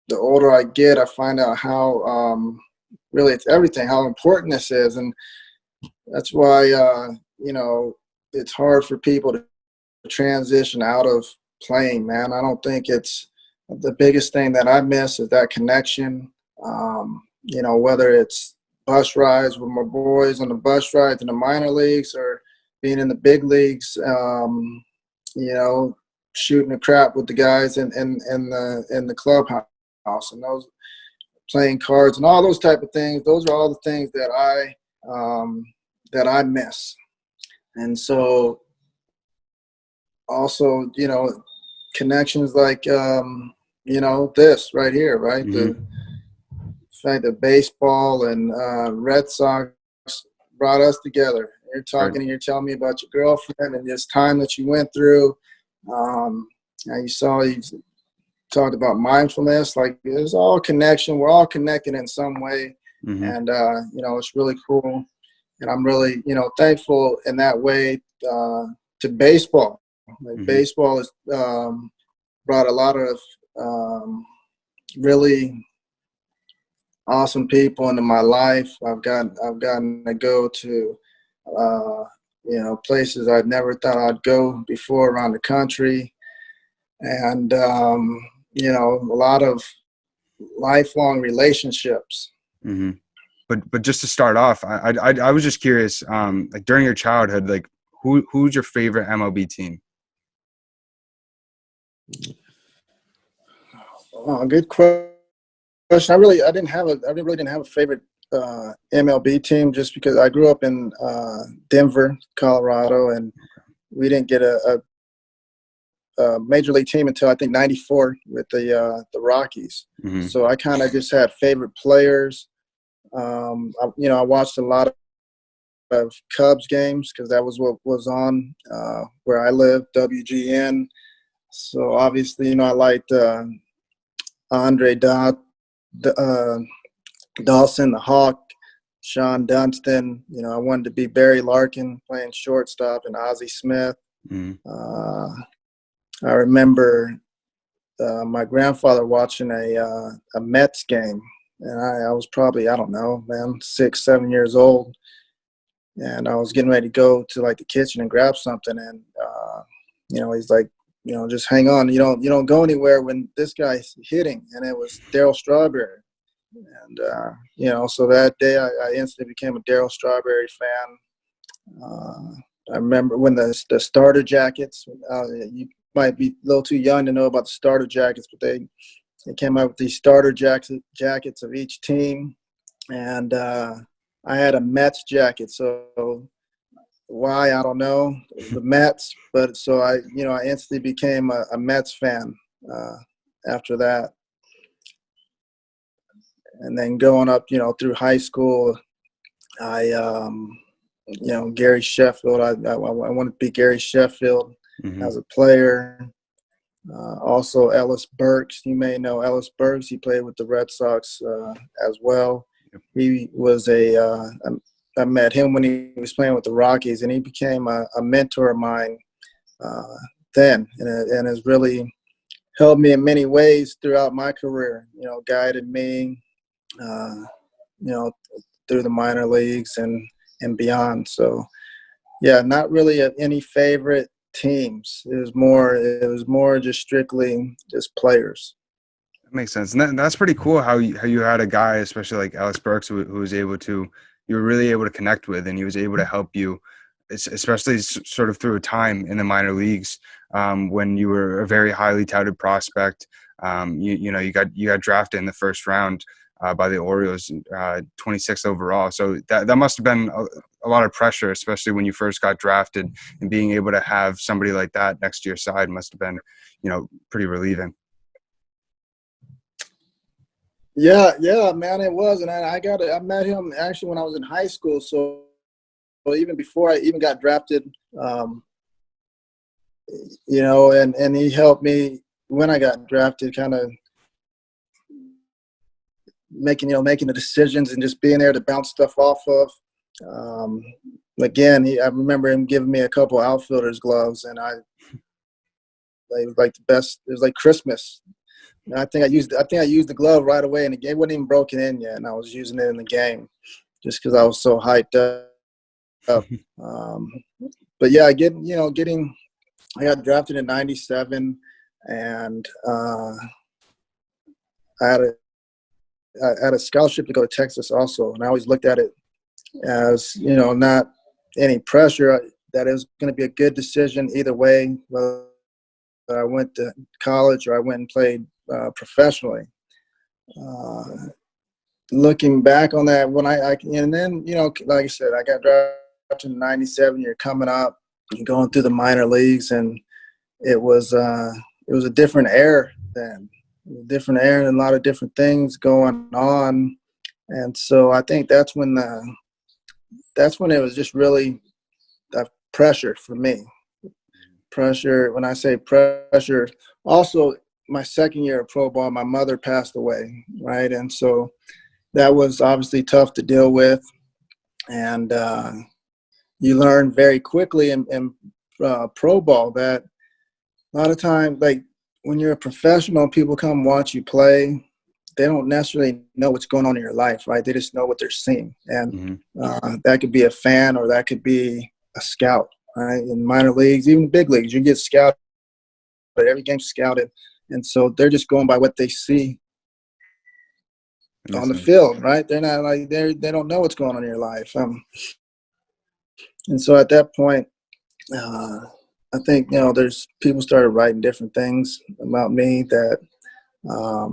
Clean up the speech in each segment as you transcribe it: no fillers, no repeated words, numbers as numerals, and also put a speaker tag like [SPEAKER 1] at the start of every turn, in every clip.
[SPEAKER 1] the older I get, I find out how really it's everything, how important this is. And that's why, you know, it's hard for people to transition out of playing, man. I don't think it's the biggest thing that I miss is that connection. You know, whether it's bus rides with my boys on the bus rides in the minor leagues or being in the big leagues, you know, shooting the crap with the guys in the clubhouse and those playing cards and all those type of things. Those are all the things that I miss. And so also, you know, connections like, you know, this right here, right?
[SPEAKER 2] Mm-hmm.
[SPEAKER 1] The fact that baseball and Red Sox brought us together. You're
[SPEAKER 2] Right.
[SPEAKER 1] talking and you're telling me about your girlfriend and this time that you went through. And you talked about mindfulness. Like, it's all connection. We're all connected in some way.
[SPEAKER 2] Mm-hmm.
[SPEAKER 1] And, you know, it's really cool. And I'm really, you know, thankful in that way to baseball. Like,
[SPEAKER 2] Mm-hmm.
[SPEAKER 1] baseball has brought a lot of really awesome people into my life. I've gotten to go to you know, places I'd never thought I'd go before around the country, and you know, a lot of lifelong relationships.
[SPEAKER 2] Mm-hmm. But just to start off, I was just curious, like during your childhood, like who's your favorite MLB team?
[SPEAKER 1] Oh, good question. I really didn't have a favorite MLB team, just because I grew up in Denver, Colorado, and we didn't get a major league team until I think '94 with the Rockies.
[SPEAKER 2] Mm-hmm.
[SPEAKER 1] So I kind of just had favorite players. You know, I watched a lot of Cubs games because that was what was on where I lived, WGN. So obviously, you know, I liked Andre Dawson, the Hawk, Sean Dunston. You know, I wanted to be Barry Larkin playing shortstop, and Ozzie Smith.
[SPEAKER 2] Mm-hmm.
[SPEAKER 1] I remember my grandfather watching a Mets game, and I was probably, I don't know, man, 6, 7 years old, and I was getting ready to go to like the kitchen and grab something, and you know, he's like, you know, just hang on, you don't go anywhere when this guy's hitting, and it was Darryl Strawberry, and you know, so that day I instantly became a Darryl Strawberry fan. I remember when the starter jackets. You might be a little too young to know about the starter jackets, but they came out with these starter jackets of each team, and I had a Mets jacket. So why, I don't know, the Mets, but so I instantly became a Mets fan after that. And then going up, you know, through high school, I you know, Gary Sheffield. I wanted to be Gary Sheffield
[SPEAKER 2] Mm-hmm.
[SPEAKER 1] as a player. Also, Ellis Burks. You may know Ellis Burks. He played with the Red Sox as well.
[SPEAKER 2] Yep.
[SPEAKER 1] He was I met him when he was playing with the Rockies, and he became a mentor of mine then, and has really helped me in many ways throughout my career. You know, guided me, you know, through the minor leagues and beyond. So, yeah, not really any favorite teams. It was more just strictly just players.
[SPEAKER 2] That makes sense, and that's pretty cool. How you had a guy, especially like Ellis Burks, who was able to, you were really able to connect with, and he was able to help you, especially sort of through a time in the minor leagues when you were a very highly touted prospect. You know, you got drafted in the first round by the Orioles, 26th overall. So that must have been a lot of pressure, especially when you first got drafted, and being able to have somebody like that next to your side must have been, you know, pretty relieving.
[SPEAKER 1] Yeah, man, it was, and I met him actually when I was in high school. So even before I even got drafted, you know, and he helped me when I got drafted, kind of making the decisions and just being there to bounce stuff off of. Again, I remember him giving me a couple outfielders gloves, and it was like the best. It was like Christmas. I think I used the glove right away, and the game wasn't even broken in yet, and I was using it in the game just because I was so hyped up. Um, but yeah, getting I got drafted in '97, and I had a I had a scholarship to go to Texas also, and I always looked at it as not any pressure. That it was going to be a good decision either way, whether I went to college or I went and played professionally. Uh, Looking back on that, when and then like I said, I got drafted in '97. You're coming up, you're going through the minor leagues, and it was a different era then, different era, and a lot of different things going on. And so I think that's when it was just really pressure for me. Pressure. When I say pressure, also my second year of pro ball, my mother passed away, right, and so that was obviously tough to deal with, and you learn very quickly in pro ball that a lot of times, like when you're a professional, people come watch you play. They don't necessarily know what's going on in your life, right? They just know what they're seeing, and that could be a fan or that could be a scout, right? In minor leagues, even big leagues, you get scouted. Every game's scouted, and so they're just going by what they see on the field, right? They're not like they don't know what's going on in your life, and so at that point, I think there's people started writing different things about me that were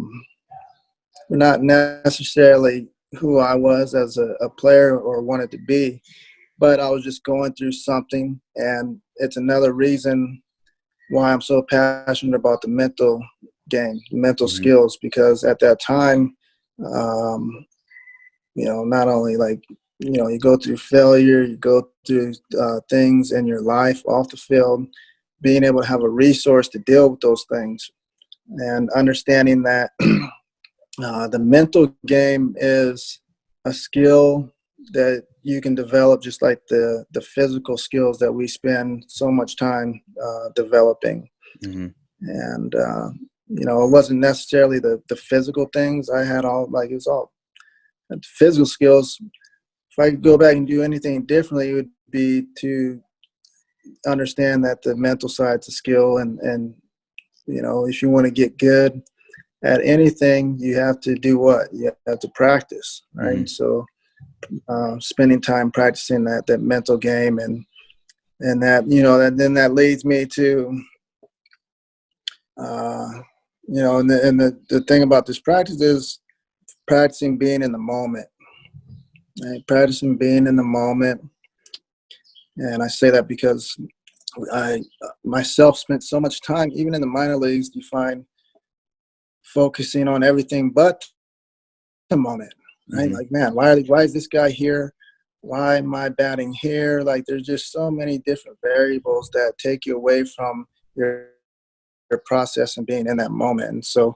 [SPEAKER 1] not necessarily who I was as a player or wanted to be, but I was just going through something, and it's another reason why I'm so passionate about the mental game, mental skills, because at that time, not only you go through failure, you go through things in your life off the field, being able to have a resource to deal with those things and understanding that the mental game is a skill that you can develop just like the physical skills that we spend so much time developing. And it wasn't necessarily the physical things. I had it was all physical skills. If I could go back and do anything differently, it would be to understand that the mental side's a skill, and if you want to get good at anything, you have to do what? You have to practice, right? So spending time practicing that mental game, and that then that leads me to and the thing about this practice is practicing being in the moment, right? Practicing being in the moment. And I say that because I myself spent so much time, even in the minor leagues, you find focusing on everything but the moment, right? Like, man, why is this guy here? Why am I batting here? Like, there's just so many different variables that take you away from your process and being in that moment. And so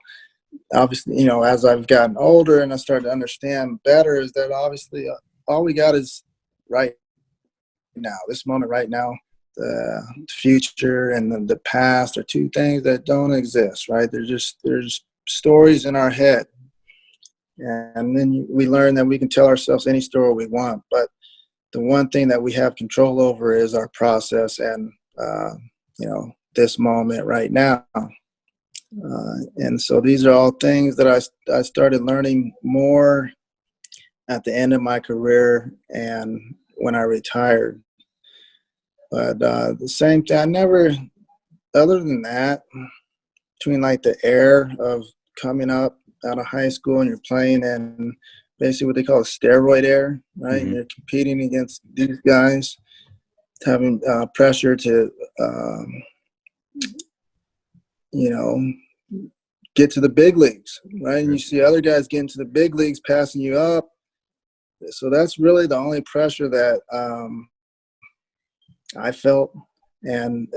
[SPEAKER 1] obviously, as I've gotten older and I started to understand better, is that obviously all we got is right now, this moment right now. The future and the past are two things that don't exist, right? There's stories in our head, and then we learn that we can tell ourselves any story we want, but the one thing that we have control over is our process and this moment right now. And so these are all things that I started learning more at the end of my career and when I retired. But the same thing, I never, other than that, between like the air of coming up out of high school and you're playing and basically what they call a steroid air, right? And you're competing against these guys, having pressure to, get to the big leagues, right? And you see other guys getting to the big leagues, passing you up. So that's really the only pressure that I felt, and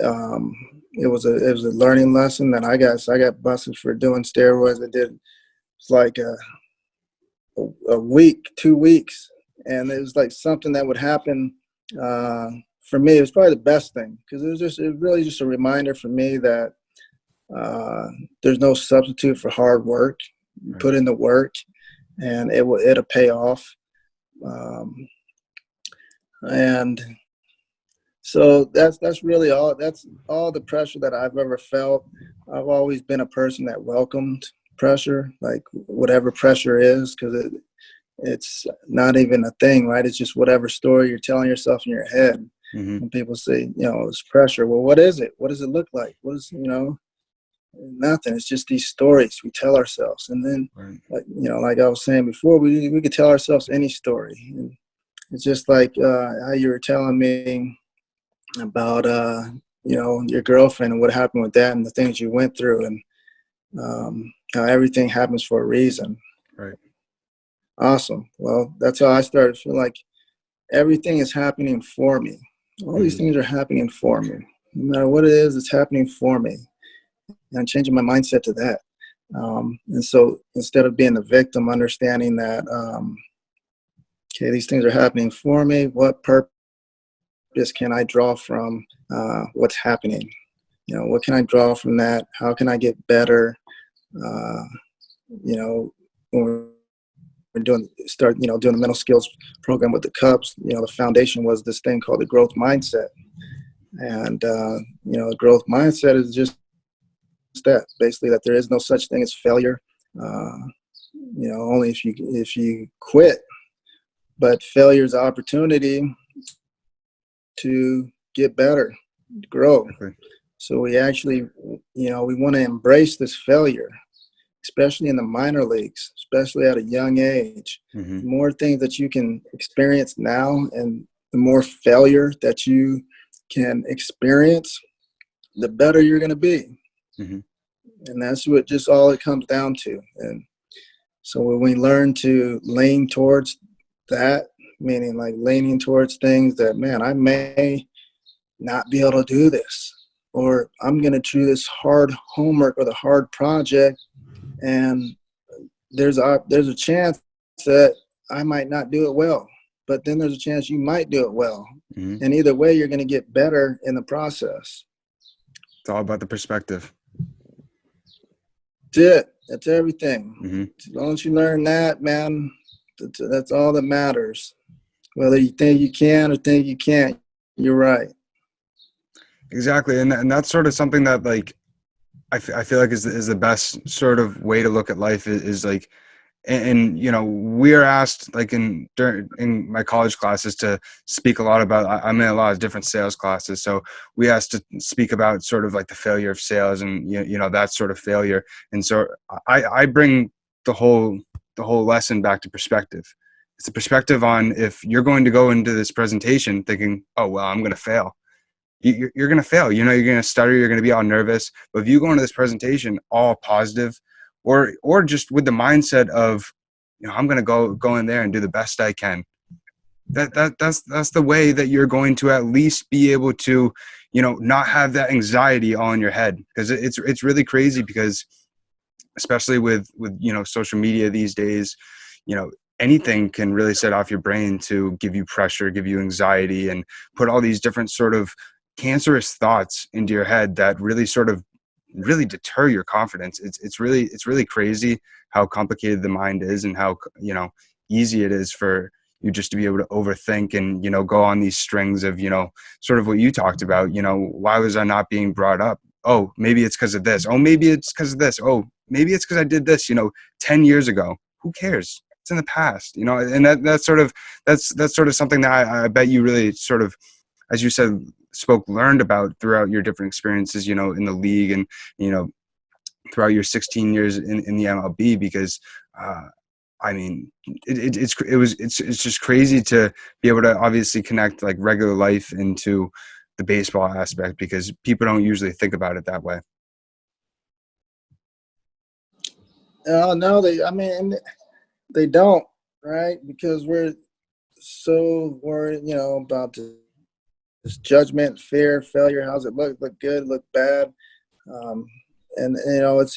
[SPEAKER 1] it was a learning lesson that I got busted for doing steroids. I did like a week, 2 weeks, and it was like something that would happen for me. It was probably the best thing because it was really just a reminder for me that Uh, there's no substitute for hard work. You
[SPEAKER 2] Right.
[SPEAKER 1] put in the work, and it'll pay off. Um, and so that's really all. That's all the pressure that I've ever felt. I've always been a person that welcomed pressure, like whatever pressure is, because it's not even a thing, right? It's just whatever story you're telling yourself in your head.
[SPEAKER 2] Mm-hmm.
[SPEAKER 1] When people say, it's pressure, well, what is it? What does it look like? What is, nothing. It's just these stories we tell ourselves. And then,
[SPEAKER 2] Right.
[SPEAKER 1] like I was saying before, we could tell ourselves any story. And it's just like how you were telling me about, your girlfriend and what happened with that and the things you went through, and how everything happens for a reason.
[SPEAKER 2] Right.
[SPEAKER 1] Awesome. Well, that's how I started to feel like everything is happening for me. All these
[SPEAKER 2] Mm-hmm.
[SPEAKER 1] things are happening for me. No matter what it is, it's happening for me. And I'm changing my mindset to that. And so instead of being the victim, understanding that, okay, these things are happening for me. What purpose can I draw from what's happening? What can I draw from that? How can I get better? When we're doing the mental skills program with the Cubs, the foundation was this thing called the growth mindset. And, the growth mindset is just that, basically, that there is no such thing as failure. Only if you quit. But failure is an opportunity to get better, to grow.
[SPEAKER 2] Exactly.
[SPEAKER 1] So we actually, we want to embrace this failure, especially in the minor leagues, especially at a young age.
[SPEAKER 2] Mm-hmm.
[SPEAKER 1] The more things that you can experience now, and the more failure that you can experience, the better you're going to be.
[SPEAKER 2] Mm-hmm.
[SPEAKER 1] And that's what just all it comes down to. And so when we learn to lean towards that, meaning like leaning towards things that, man, I may not be able to do this, or I'm going to do this hard homework or the hard project, and there's a chance that I might not do it well, but then there's a chance you might do it well.
[SPEAKER 2] Mm-hmm.
[SPEAKER 1] And either way, you're going to get better in the process.
[SPEAKER 2] It's all about the perspective.
[SPEAKER 1] That's it. That's everything.
[SPEAKER 2] Mm-hmm.
[SPEAKER 1] As long as you learn that, man, that's all that matters. Whether you think you can or think you can't, you're right.
[SPEAKER 2] Exactly. And that's sort of something that, like, I feel like is the best sort of way to look at life is like, and we are asked, like, in my college classes, to speak a lot about, I'm in a lot of different sales classes, so we asked to speak about sort of like the failure of sales, and that sort of failure. And so I bring the whole lesson back to perspective. It's a perspective on, if you're going to go into this presentation thinking, oh well, I'm going to fail, you're going to fail. You're going to stutter. You're going to be all nervous. But if you go into this presentation all positive, or just with the mindset of, I'm going to go in there and do the best I can, that's the way that you're going to at least be able to, not have that anxiety all in your head. Because it's really crazy, because especially with social media these days, anything can really set off your brain to give you pressure, give you anxiety, and put all these different sort of cancerous thoughts into your head that really sort of really deter your confidence. It's really crazy how complicated the mind is, and how easy it is for you just to be able to overthink and go on these strings of sort of what you talked about. Why was I not being brought up? Oh, maybe it's because of this. Oh, maybe it's because of this. Oh, maybe it's because I did this 10 years ago. Who cares? It's in the past. And that's sort of something that I bet you really sort of, as you said, learned about throughout your different experiences, in the league, and throughout your 16 years in the MLB. Because I mean, it's just crazy to be able to obviously connect like regular life into the baseball aspect, because people don't usually think about it that way.
[SPEAKER 1] No, they don't, right? Because we're so worried, about this judgment, fear, failure. How's it look good, look bad? And it's always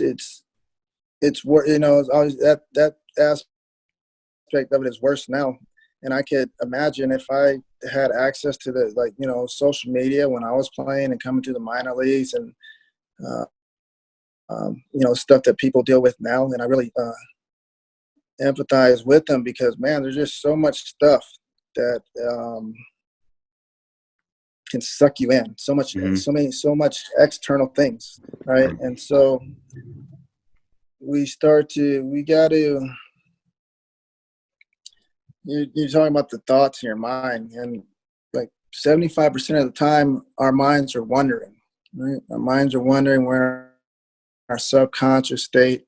[SPEAKER 1] that aspect of it is worse now. And I could imagine if I had access to the social media when I was playing and coming to the minor leagues, and stuff that people deal with now, and I really empathize with them because, man, there's just so much stuff that can suck you in.
[SPEAKER 2] Hmm.
[SPEAKER 1] So much external things, right?
[SPEAKER 2] Right.
[SPEAKER 1] And so we got to. You're talking about the thoughts in your mind, and like 75% of the time, our minds are wandering. Right? Our minds are wandering where our subconscious state,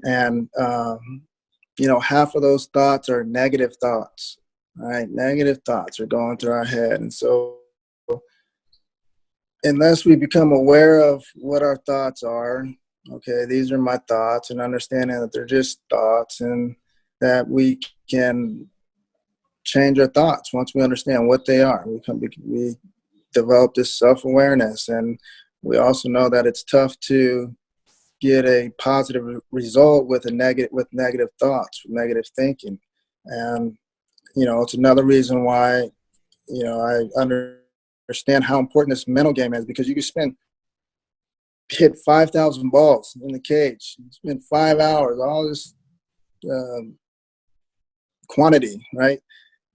[SPEAKER 1] and half of those thoughts are negative thoughts. Right? Negative thoughts are going through our head, and so unless we become aware of what our thoughts are, okay, these are my thoughts, and understanding that they're just thoughts, and that we can change our thoughts once we understand what they are. We develop this self-awareness, and we also know that it's tough to get a positive result with negative thoughts, with negative thinking. And it's another reason why I understand how important this mental game is, because you can hit 5,000 balls in the cage, spend 5 hours, all this um, quantity, right?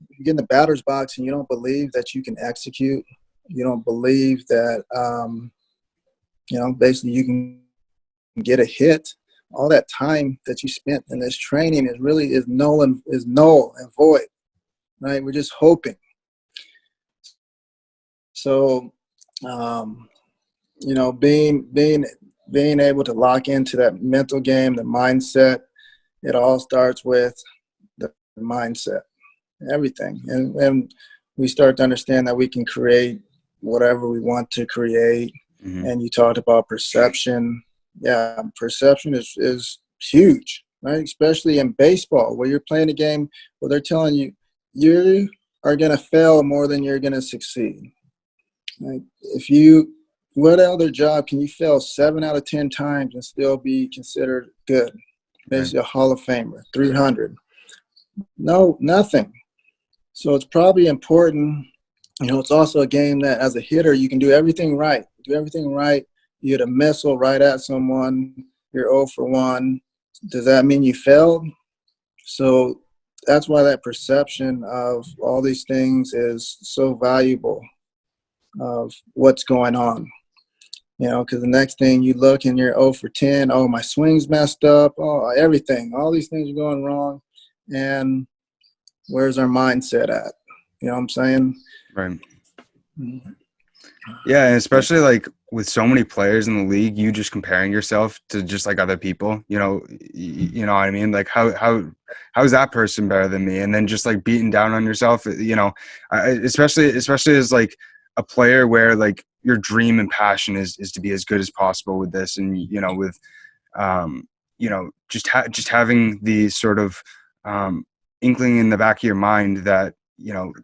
[SPEAKER 1] You get in the batter's box and you don't believe that you can execute. You don't believe that, basically you can get a hit. All that time that you spent in this training is null and void, right? We're just hoping. So, being able to lock into that mental game, the mindset, it all starts with the mindset. Everything, and we start to understand that we can create whatever we want to create.
[SPEAKER 2] Hmm.
[SPEAKER 1] And you talked about perception. Yeah, perception is huge, right? Especially in baseball, where you're playing a game where they're telling you are going to fail more than you're going to succeed. Like, what other job can you fail 7 out of 10 times and still be considered good,
[SPEAKER 2] Right.
[SPEAKER 1] basically a Hall of Famer, 300? No, nothing. So it's probably important. It's also a game that as a hitter, you can do everything right. Do everything right. You hit a missile right at someone. You're 0 for 1. Does that mean you failed? So that's why that perception of all these things is so valuable, of what's going on. Because the next thing you look and you're 0 for 10. Oh, my swing's messed up. Oh, everything. All these things are going wrong. And where's our mindset at? You know what I'm saying?
[SPEAKER 2] Right.
[SPEAKER 1] Mm-hmm.
[SPEAKER 2] Yeah, and especially like with so many players in the league, you just comparing yourself to just like other people, you know what I mean? Like how is that person better than me? And then just like beating down on yourself, especially as like a player where like your dream and passion is to be as good as possible with this, and with just having the sort of inkling in the back of your mind that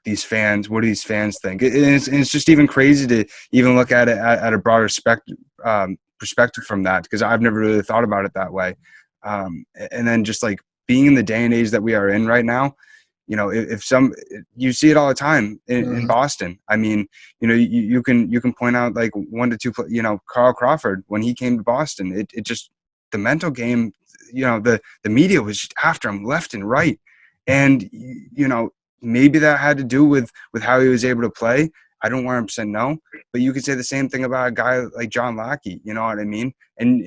[SPEAKER 2] these fans, what do these fans think? And it's just even crazy to even look at it at a broader perspective from that, because I've never really thought about it that way. And then just like being in the day and age that we are in right now, if you see it all the time in Boston. I mean, you can point out like 1 to 2, Carl Crawford, when he came to Boston, it just, the mental game, the media was just after him left and right. And, maybe that had to do with how he was able to play. I don't 100% know, but you could say the same thing about a guy like John Lackey. You know what I mean? And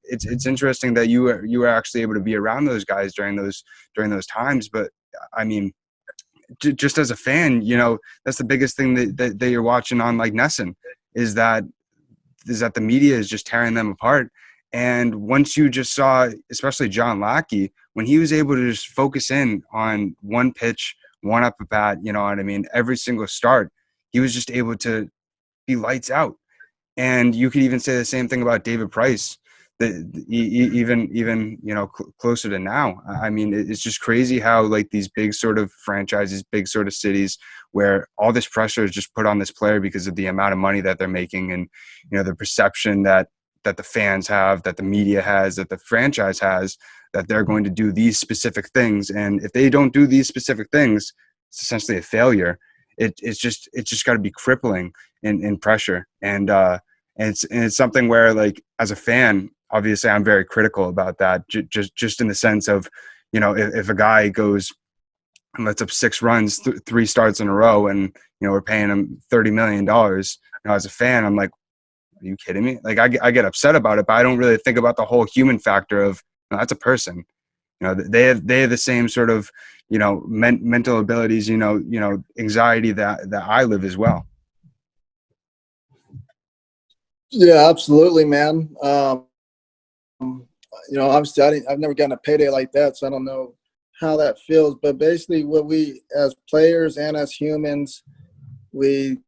[SPEAKER 2] it's interesting that you were actually able to be around those guys during those times. But I mean, just as a fan, that's the biggest thing that you're watching on like Nesson, is that the media is just tearing them apart. And once you just saw, especially John Lackey, when he was able to just focus in on one pitch, one up at bat, you know what I mean, every single start, he was just able to be lights out. And you could even say the same thing about David Price, that even closer to now. I mean, it's just crazy how like these big sort of franchises, big sort of cities, where all this pressure is just put on this player because of the amount of money that they're making, and the perception that the fans have, that the media has, that the franchise has, that they're going to do these specific things, and if they don't do these specific things, it's essentially a failure. It's just got to be crippling in pressure. And it's something where, like, as a fan, obviously I'm very critical about that. Just in the sense of, you know, if a guy goes and lets up 6 runs, 3 starts in a row, and you know we're paying him $30 million. You know, as a fan, I'm like, are you kidding me? Like I get upset about it, but I don't really think about the whole human factor of, you know, that's a person. You know, they have the same sort of, you know, mental abilities, you know, anxiety that I live as well.
[SPEAKER 1] Yeah, absolutely, man. You know, obviously, I've never gotten a payday like that, so I don't know how that feels. But basically, what we as players and as humans, we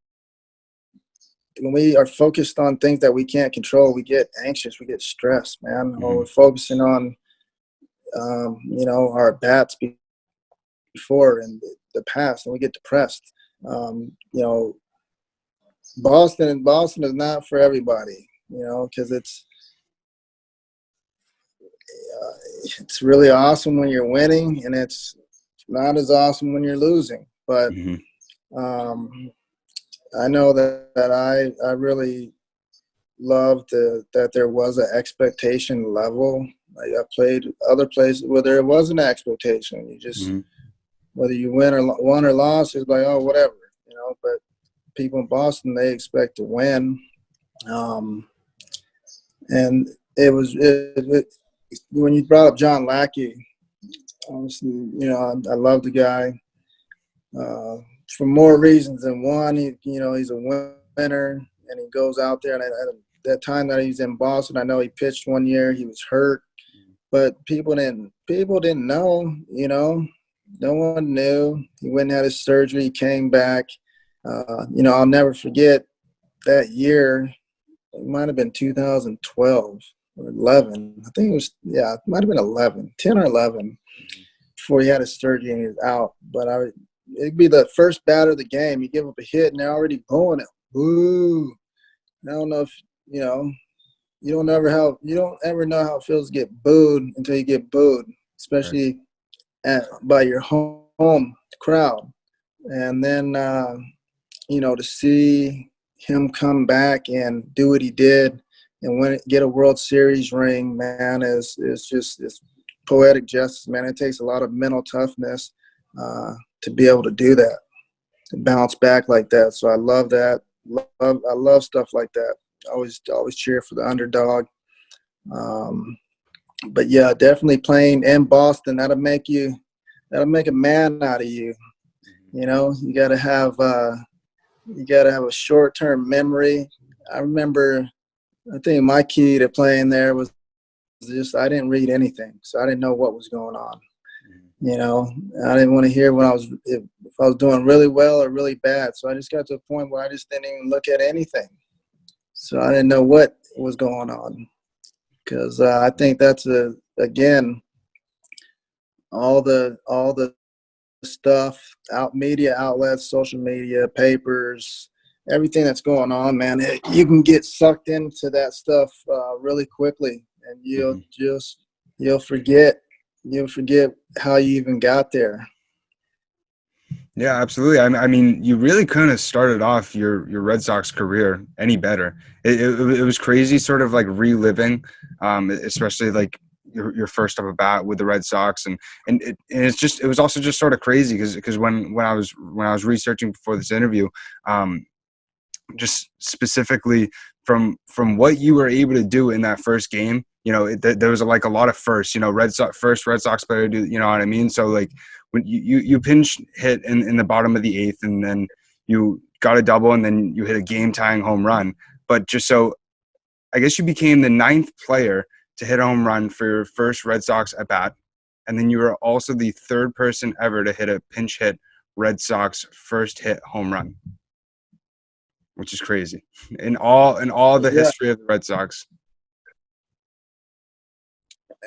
[SPEAKER 1] when we are focused on things that we can't control, we get anxious, we get stressed, man. Or we're focusing on, you know, our bats before and the past, and we get depressed. You know, Boston is not for everybody, you know, because it's really awesome when you're winning, and it's not as awesome when you're losing. But
[SPEAKER 2] Mm-hmm.
[SPEAKER 1] I know that I really loved that there was an expectation level. Like I played other places where there wasn't an expectation. You just,
[SPEAKER 2] Mm-hmm.
[SPEAKER 1] whether you won or lost, it's like, oh, whatever, you know. But people in Boston, they expect to win, and when you brought up John Lackey, honestly, you know, I love the guy for more reasons than one. You know, he's a winner, and he goes out there. And that time that he was in Boston, I know he pitched one year. He was hurt, but people didn't know. You know, no one knew. He went and had his surgery. He came back. You know, I'll never forget that year. It might have been 2012 or 11. I think it was, yeah, it might have been 11, 10 or 11 before he had his surgery and he was out. But it'd be the first batter of the game. You give up a hit and they're already booing him. Boo. I don't know if, you know, you don't ever know how it feels to get booed until you get booed,
[SPEAKER 2] Right.
[SPEAKER 1] especially by your home crowd. And then, you know, to see him come back and do what he did and get a World Series ring, man, is just it's poetic justice, man. It takes a lot of mental toughness to be able to do that, to bounce back like that. So I love that. I love stuff like that. Always cheer for the underdog. Um, but yeah, definitely playing in Boston, that'll make a man out of you. You know, you gotta have a short-term memory. I remember, I think my key to playing there was just I didn't read anything, so I didn't know what was going on. You know, I didn't want to hear when if I was doing really well or really bad. So I just got to a point where I just didn't even look at anything. So I didn't know what was going on, because I think that's again all the stuff out, media outlets, social media, papers, everything that's going on, man. You can get sucked into that stuff really quickly, and
[SPEAKER 2] Mm-hmm.
[SPEAKER 1] you'll forget how you even got there.
[SPEAKER 2] Yeah, absolutely. I mean, you really couldn't have started off your Red Sox career any better. It was crazy, sort of like reliving, especially like your first up at bat with the Red Sox, and it was also just sort of crazy because when I was researching before this interview, um, just specifically from what you were able to do in that first game, you know, there was like a lot of firsts, you know, first Red Sox player do, you know what I mean? So like when you pinch hit in the bottom of the eighth, and then you got a double, and then you hit a game tying home run. But just so I guess you became the 9th player to hit a home run for your first Red Sox at bat. And then you were also the 3rd person ever to hit a pinch hit Red Sox first hit home run, which is crazy in all the
[SPEAKER 1] Yeah,
[SPEAKER 2] history of the Red Sox.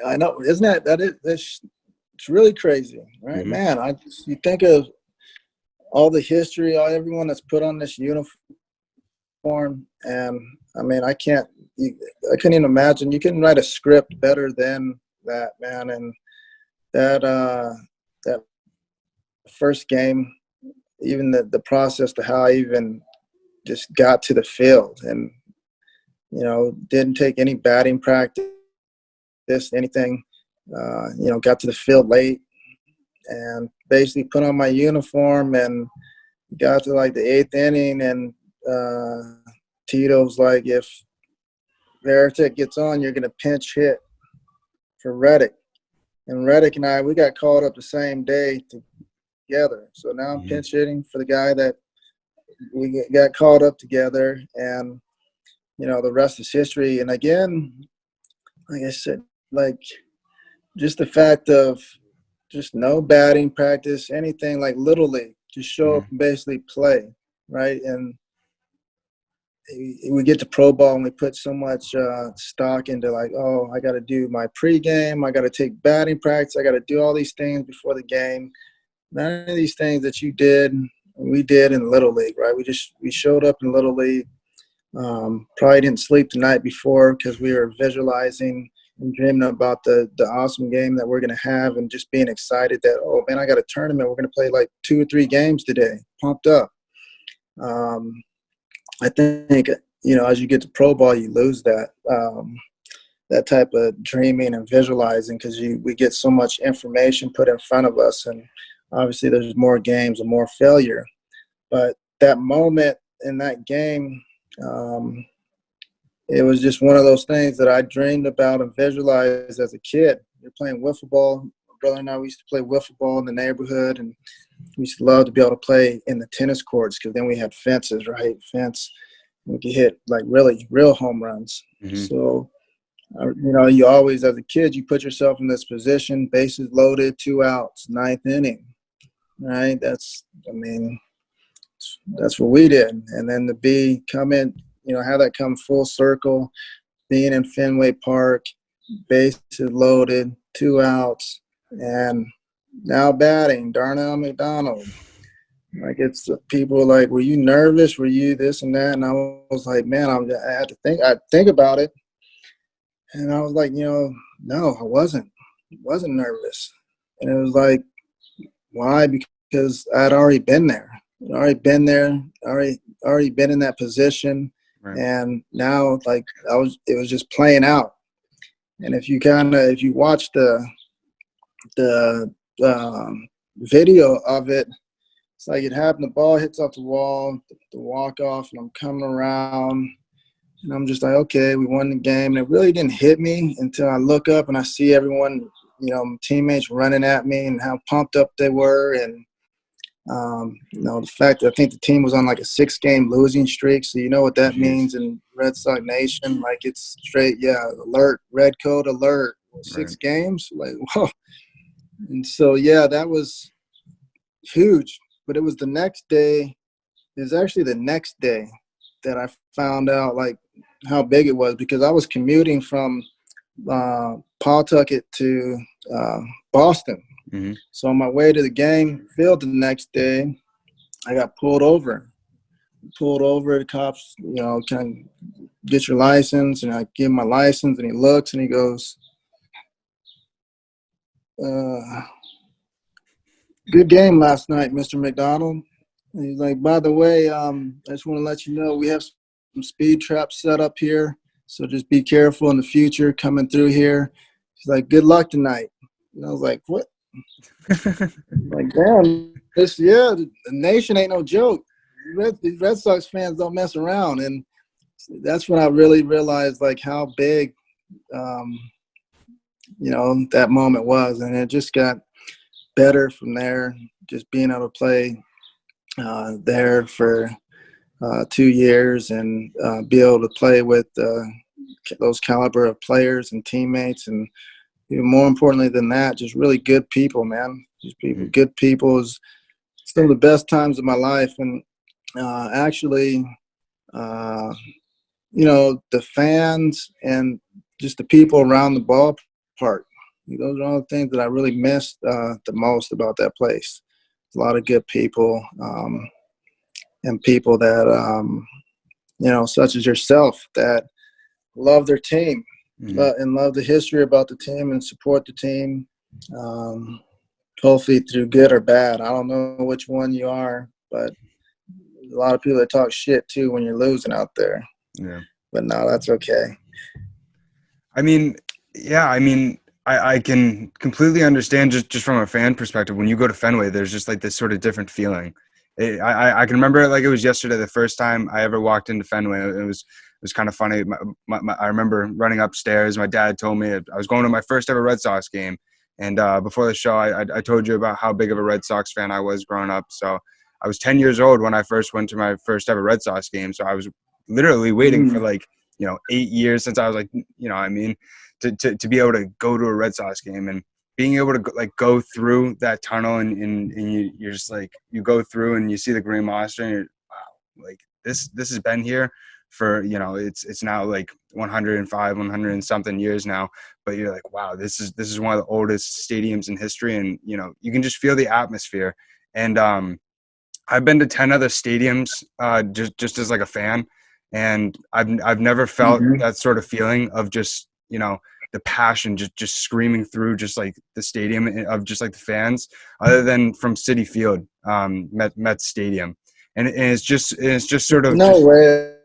[SPEAKER 1] I know. Isn't it's really crazy, right,
[SPEAKER 2] Hmm.
[SPEAKER 1] man? You think of all the history, everyone that's put on this uniform, and I mean, I couldn't even imagine. You couldn't write a script better than that, man. And that that first game, even the process to how I even just got to the field, and you know, didn't take any batting practice. practice, anything. Got to the field late and basically put on my uniform and got to like the 8th inning, and Tito's like, if Veritek gets on, you're going to pinch hit for Reddick. And Reddick and I, we got called up the same day together. So now I'm pinch hitting for the guy that we got called up together, and the rest is history. And again, like I said, like just the fact of just no batting practice, anything, like Little League, just show up and basically play, right? And we get to pro ball and we put so much stock into like, oh, I got to do my pregame, I got to take batting practice, I got to do all these things before the game. None of these things that we did in Little League, right? We showed up in Little League. Probably didn't sleep the night before because we were visualizing and dreaming about the awesome game that we're going to have, and just being excited that, oh man, I got a tournament. We're going to play like 2 or 3 games today. Pumped up. I think, as you get to pro ball, you lose that type of dreaming and visualizing, because we get so much information put in front of us, and obviously there's more games and more failure. But that moment in that game, it was just one of those things that I dreamed about and visualized as a kid. You're playing wiffle ball. My brother and I, we used to play wiffle ball in the neighborhood, and we used to love to be able to play in the tennis courts, because then we had fences, right? We could hit like really real home runs. So, you always, as a kid, you put yourself in this position, bases loaded, 2 outs, 9th inning, right? That's what we did. And then to come in, have that come full circle, being in Fenway Park, bases loaded, 2 outs, and now batting, Darnell McDonald. Like, it's people like, were you nervous? Were you this and that? And I was like, man, I had to think about it. And I was like, no, I wasn't nervous. And it was like, why? Because I'd already been there. Already been in that position.
[SPEAKER 2] Right.
[SPEAKER 1] And now, like, it was just playing out. And if you watch the video of it, it's like it happened. The ball hits off the wall, the walk off, and I'm coming around, and I'm just like, okay, we won the game. And it really didn't hit me until I look up and I see everyone, teammates running at me and how pumped up they were. And the fact that I think the team was on like a 6-game losing streak, so you know what that means in Red Sox Nation. Like, it's straight, alert, red code alert, 6 games, like, whoa. And so, that was huge. But it was the next day. It was actually the next day that I found out like how big it was, because I was commuting from Pawtucket to Boston. So on my way to the game field the next day, I got pulled over. The cops, can I get your license? And I give him my license, and he looks and he goes, good game last night, Mr. McDonald. And he's like, by the way, I just want to let you know we have some speed traps set up here, so just be careful in the future coming through here. He's like, good luck tonight. And I was like, what? Like, damn, the nation ain't no joke. These Red Sox fans don't mess around. And that's when I really realized like how big, that moment was. And it just got better from there, just being able to play there for 2 years and be able to play with those caliber of players and teammates, and even more importantly than that, just really good people, man. These people, good people, is some of the best times of my life. And actually, the fans and just the people around the ballpark, those are all the things that I really missed the most about that place. A lot of good people, and people that, such as yourself, that love their team and love the history about the team and support the team, hopefully through good or bad. I don't know which one you are, but a lot of people that talk shit too when you're losing out there.
[SPEAKER 2] Yeah.
[SPEAKER 1] But no, that's okay.
[SPEAKER 2] I mean, Yeah, I mean, I can completely understand just from a fan perspective. When you go to Fenway, there's just like this sort of different feeling. I can remember it like it was yesterday, the first time I ever walked into Fenway. It was kind of funny. I remember running upstairs. My dad told me I was going to my first ever Red Sox game, and before the show, I told you about how big of a Red Sox fan I was growing up. So I was 10 years old when I first went to my first ever Red Sox game. So I was literally waiting for
[SPEAKER 1] Mm.
[SPEAKER 2] like 8 years since I was like I mean to be able to go to a Red Sox game and being able to go through that tunnel and you're just like you go through and you see the Green Monster and you're wow, like this has been here for it's now like 105 100 and something years now, but you're like wow, this is one of the oldest stadiums in history, and you can just feel the atmosphere. And I've been to 10 other stadiums just as like a fan, and I've never felt
[SPEAKER 1] Hmm.
[SPEAKER 2] that sort of feeling of just the passion just screaming through just like the stadium of just like the fans, other than from City Field, Met Stadium, and it's just sort of
[SPEAKER 1] No
[SPEAKER 2] just
[SPEAKER 1] way.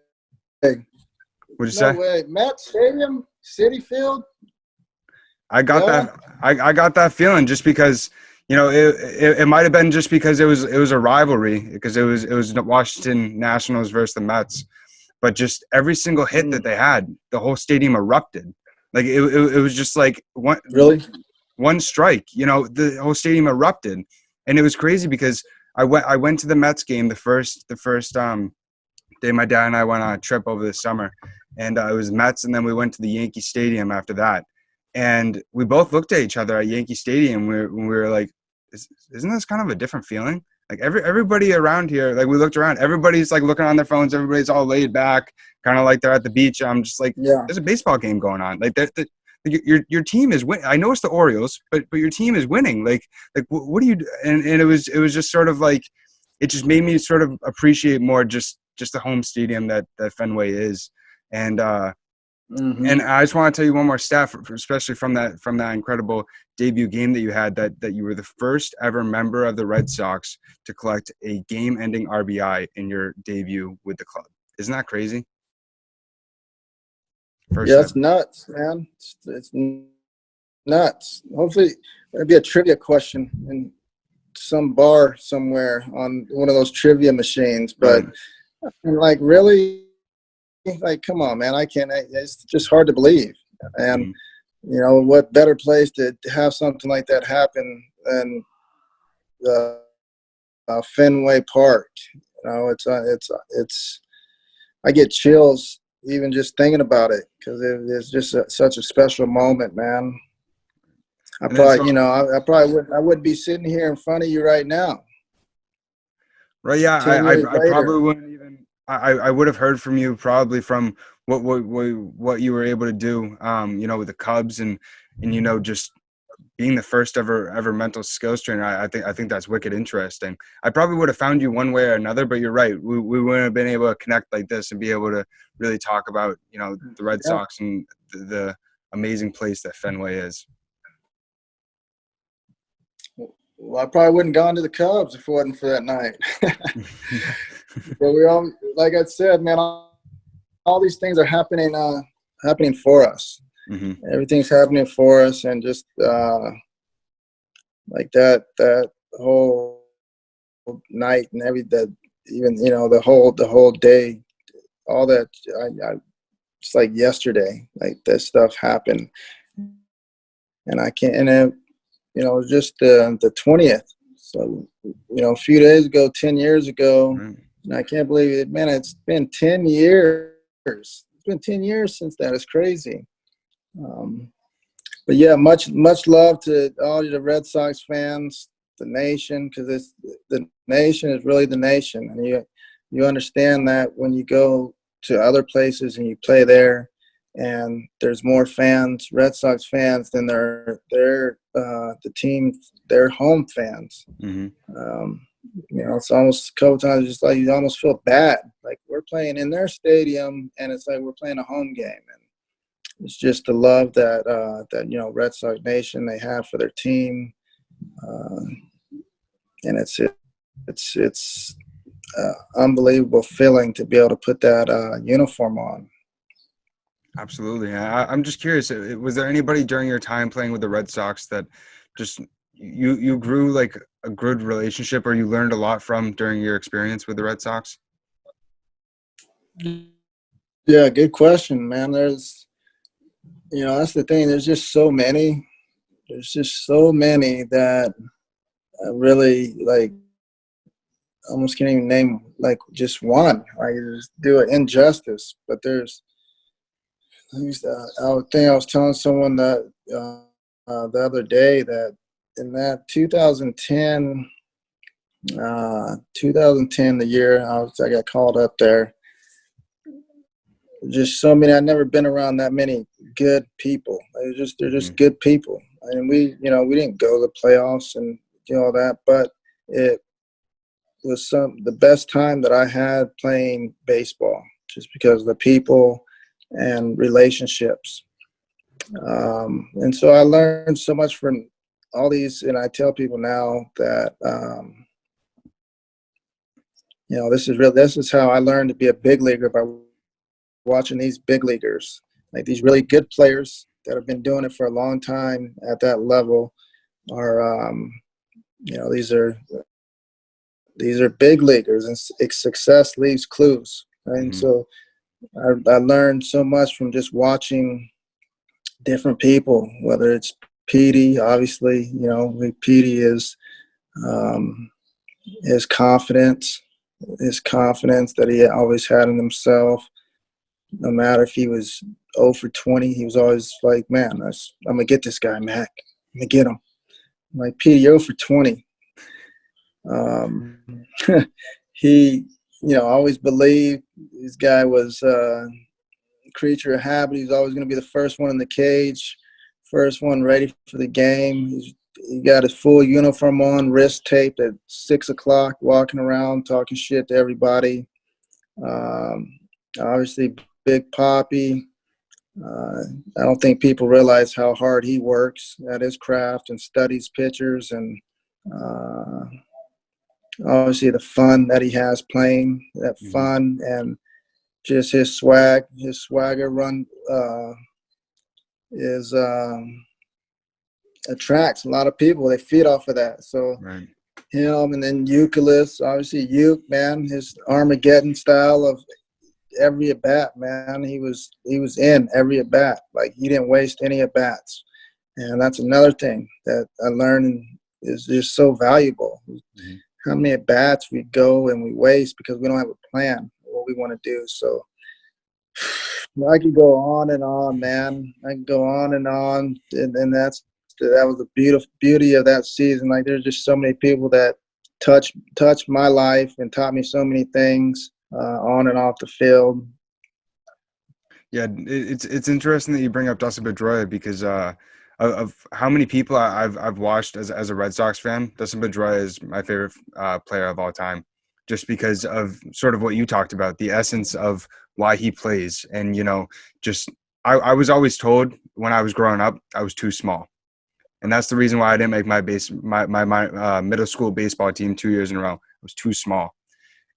[SPEAKER 2] what you
[SPEAKER 1] No
[SPEAKER 2] say.
[SPEAKER 1] way. Met Stadium, City Field.
[SPEAKER 2] I got
[SPEAKER 1] Yeah.
[SPEAKER 2] that. I got that feeling just because it might have been just because it was a rivalry because it was the Washington Nationals versus the Mets, but just every single hit that
[SPEAKER 1] Mm.
[SPEAKER 2] they had, the whole stadium erupted. Like it was just like
[SPEAKER 1] Really?
[SPEAKER 2] one strike, the whole stadium erupted, and it was crazy because I went to the Mets game the first day my dad and I went on a trip over the summer, and it was Mets, and then we went to the Yankee Stadium after that, and we both looked at each other at Yankee Stadium. We were like, "Isn't this kind of a different feeling?" Like everybody around here, like we looked around, everybody's like looking on their phones, everybody's all laid back, kind of like they're at the beach. I'm just like,
[SPEAKER 1] Yeah.
[SPEAKER 2] there's a baseball game going on. Like your team is win. I know it's the Orioles, but your team is winning. Like what do you? And it was just sort of like it just made me sort of appreciate more just the home stadium that Fenway is. And
[SPEAKER 1] Hmm.
[SPEAKER 2] and I just want to tell you one more stat, especially from that incredible debut game that you had, that you were the first ever member of the Red Sox to collect a game-ending RBI in your debut with the club. Isn't that crazy? First
[SPEAKER 1] Yeah, it's
[SPEAKER 2] ever.
[SPEAKER 1] nuts, man. It's nuts. Hopefully, there'll be a trivia question in some bar somewhere on one of those trivia machines. But
[SPEAKER 2] Right.
[SPEAKER 1] like, really, like, come on, man. I can't. It's just hard to believe. And
[SPEAKER 2] Mm-hmm.
[SPEAKER 1] what better place to have something like that happen than the Fenway Park? It's. I get chills even just thinking about it because it's just such a special moment, man. I
[SPEAKER 2] And then
[SPEAKER 1] probably,
[SPEAKER 2] so
[SPEAKER 1] I probably wouldn't be sitting here in front of you right now,
[SPEAKER 2] right, yeah,
[SPEAKER 1] 10 years
[SPEAKER 2] I probably
[SPEAKER 1] later.
[SPEAKER 2] wouldn't even. I would have heard from you probably from what you were able to do, with the Cubs and just being the first ever mental skills trainer. I think that's wicked interesting. I probably would have found you one way or another, but you're right. We wouldn't have been able to connect like this and be able to really talk about the Red
[SPEAKER 1] Yeah.
[SPEAKER 2] Sox and the amazing place that Fenway is.
[SPEAKER 1] Well, I probably wouldn't gone to the Cubs if it wasn't for that night. But we all, like I said, man, all these things are happening for us.
[SPEAKER 2] Hmm.
[SPEAKER 1] Everything's happening for us, and just like that whole night and every that even the whole day, all that. I It's like yesterday, like this stuff happened, and I can't. And just the 20th. So a few days ago, 10 years ago,
[SPEAKER 2] Right.
[SPEAKER 1] and I can't believe it, man. It's been 10 years. It's been 10 years since that. It's crazy. Um, but yeah, much love to all the Red Sox fans, the nation, because it's the nation is really the nation, and you understand that when you go to other places and you play there, and there's more fans, Red Sox fans, than they're the team, their home fans.
[SPEAKER 2] Hmm.
[SPEAKER 1] Um, it's almost a couple times just like you almost feel bad, like we're playing in their stadium, and it's like we're playing a home game, and it's just the love that Red Sox Nation they have for their team, uh, and it's unbelievable feeling to be able to put that uniform on.
[SPEAKER 2] Absolutely. I'm just curious, was there anybody during your time playing with the Red Sox that just you grew like a good relationship or you learned a lot from during your experience with the Red Sox?
[SPEAKER 1] Yeah, good question, man. There's, that's the thing. There's just so many. There's just so many that I really like. Almost can't even name like just one. I just do it injustice. But I would think I was telling someone that the other day that in that 2010, the year I got called up there. Just so many. I've never been around that many good people. They're
[SPEAKER 2] Hmm.
[SPEAKER 1] just good people. And we didn't go to the playoffs and do all that, but it was the best time that I had playing baseball, just because of the people and relationships. And so I learned so much from all these, and I tell people now that this is real. This is how I learned to be a big leaguer, by watching these big leaguers, like these really good players that have been doing it for a long time at that level. Are these are big leaguers, and success leaves clues, right? And
[SPEAKER 2] Hmm.
[SPEAKER 1] so I learned so much from just watching different people, whether it's Petey, obviously, Petey is um, his confidence, that he always had in himself. No matter if he was 0 for 20, he was always like, man, I'm going to get this guy, Mac. I'm going to get him. I'm like, Petey, you're 0 for 20. Um, he, always believed this guy was creature of habit. He's always going to be the first one in the cage, first one ready for the game. He got his full uniform on, wrist taped at 6 o'clock, walking around talking shit to everybody. Um, Obviously, Big Poppy. Uh, I don't think people realize how hard he works at his craft and studies pitchers, and uh, obviously the fun that he has playing, that
[SPEAKER 2] Hmm.
[SPEAKER 1] fun, and just his swagger run is attracts a lot of people. They feed off of that. So
[SPEAKER 2] Right.
[SPEAKER 1] him, and then Euclid, obviously Uke, man, his Armageddon style of every at bat, man. He was in every at bat. Like, he didn't waste any at bats, and that's another thing that I learned is just so valuable.
[SPEAKER 2] Hmm.
[SPEAKER 1] How many at bats we go and we waste because we don't have a plan of what we want to do. So I could go on and on, man. I can go on and on, and that was the beauty of that season. Like, there's just so many people that touched my life and taught me so many things on and off the field.
[SPEAKER 2] Yeah, it's interesting that you bring up Dustin Pedroia because of how many people I've watched as a Red Sox fan. Dustin Pedroia is my favorite player of all time, just because of sort of what you talked about, the essence of why he plays, and just I was always told when I was growing up I was too small, and that's the reason why I didn't make my middle school baseball team 2 years in a row. I was too small,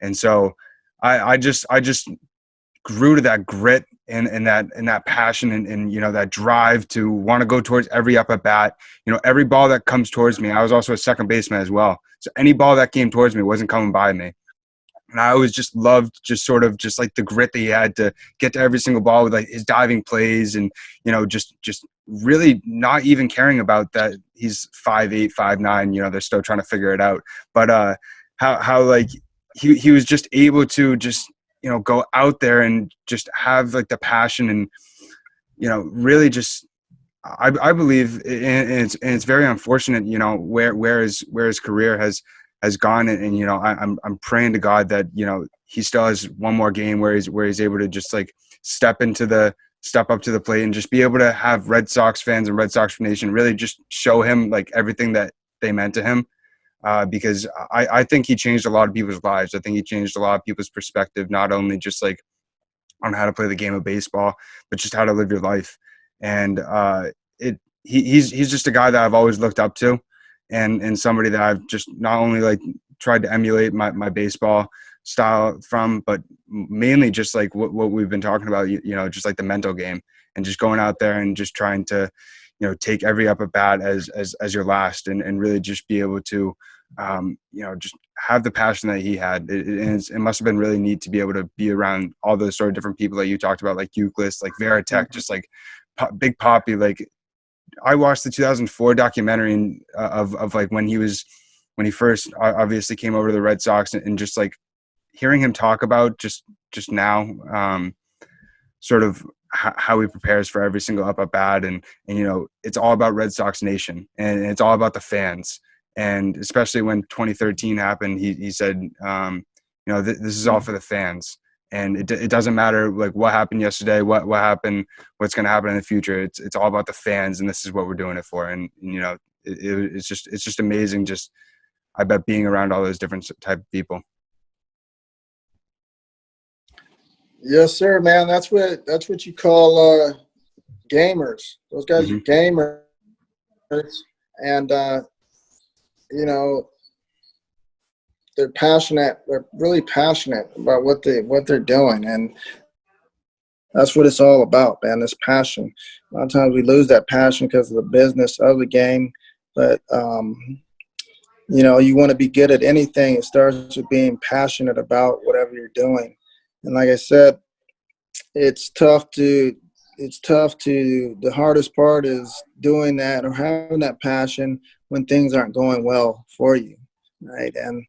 [SPEAKER 2] and so I just grew to that grit and that passion and that drive to want to go towards every up at bat. Every ball that comes towards me. I was also a second baseman as well, so any ball that came towards me wasn't coming by me. And I always just loved just sort of just like the grit that he had to get to every single ball with like his diving plays and just really not even caring about that he's 5'8", 5'9". They're still trying to figure it out. But how like he was just able to just go out there and just have like the passion and really just I believe, and it's very unfortunate, where his career has gone, and I'm praying to God that he still has one more game where he's able to just like step up to the plate and just be able to have Red Sox fans and Red Sox Nation really just show him like everything that they meant to him. Because I think he changed a lot of people's lives. I think he changed a lot of people's perspective, not only just like on how to play the game of baseball, but just how to live your life. And he's just a guy that I've always looked up to, and somebody that I've just not only like tried to emulate my baseball style from, but mainly just like what we've been talking about, you know, just like the mental game and just going out there and just trying to, you know, take every up at bat as your last, and really just be able to, you know, just have the passion that he had. It must have been really neat to be able to be around all those sort of different people that you talked about, like Euclid, like Veritek, just like Big Poppy. Like I watched the 2004 documentary of like when he first obviously came over to the Red Sox, and just like hearing him talk about just now, sort of how he prepares for every single up at bat, and you know, it's all about Red Sox Nation, and it's all about the fans. And especially when 2013 happened, he said, you know, this is all for the fans, and it doesn't matter like what happened yesterday, what happened, what's going to happen in the future. It's all about the fans, and this is what we're doing it for. And you know, it's just amazing. Just I bet being around all those different type of people.
[SPEAKER 1] Yes, sir, man. That's what you call gamers. Those guys are gamers, and you know, they're passionate. They're really passionate about what they're doing, and that's what it's all about, man. This passion. A lot of times we lose that passion because of the business of the game, but you know, you want to be good at anything. It starts with being passionate about whatever you're doing. And like I said, it's tough to the hardest part is doing that or having that passion when things aren't going well for you, right? And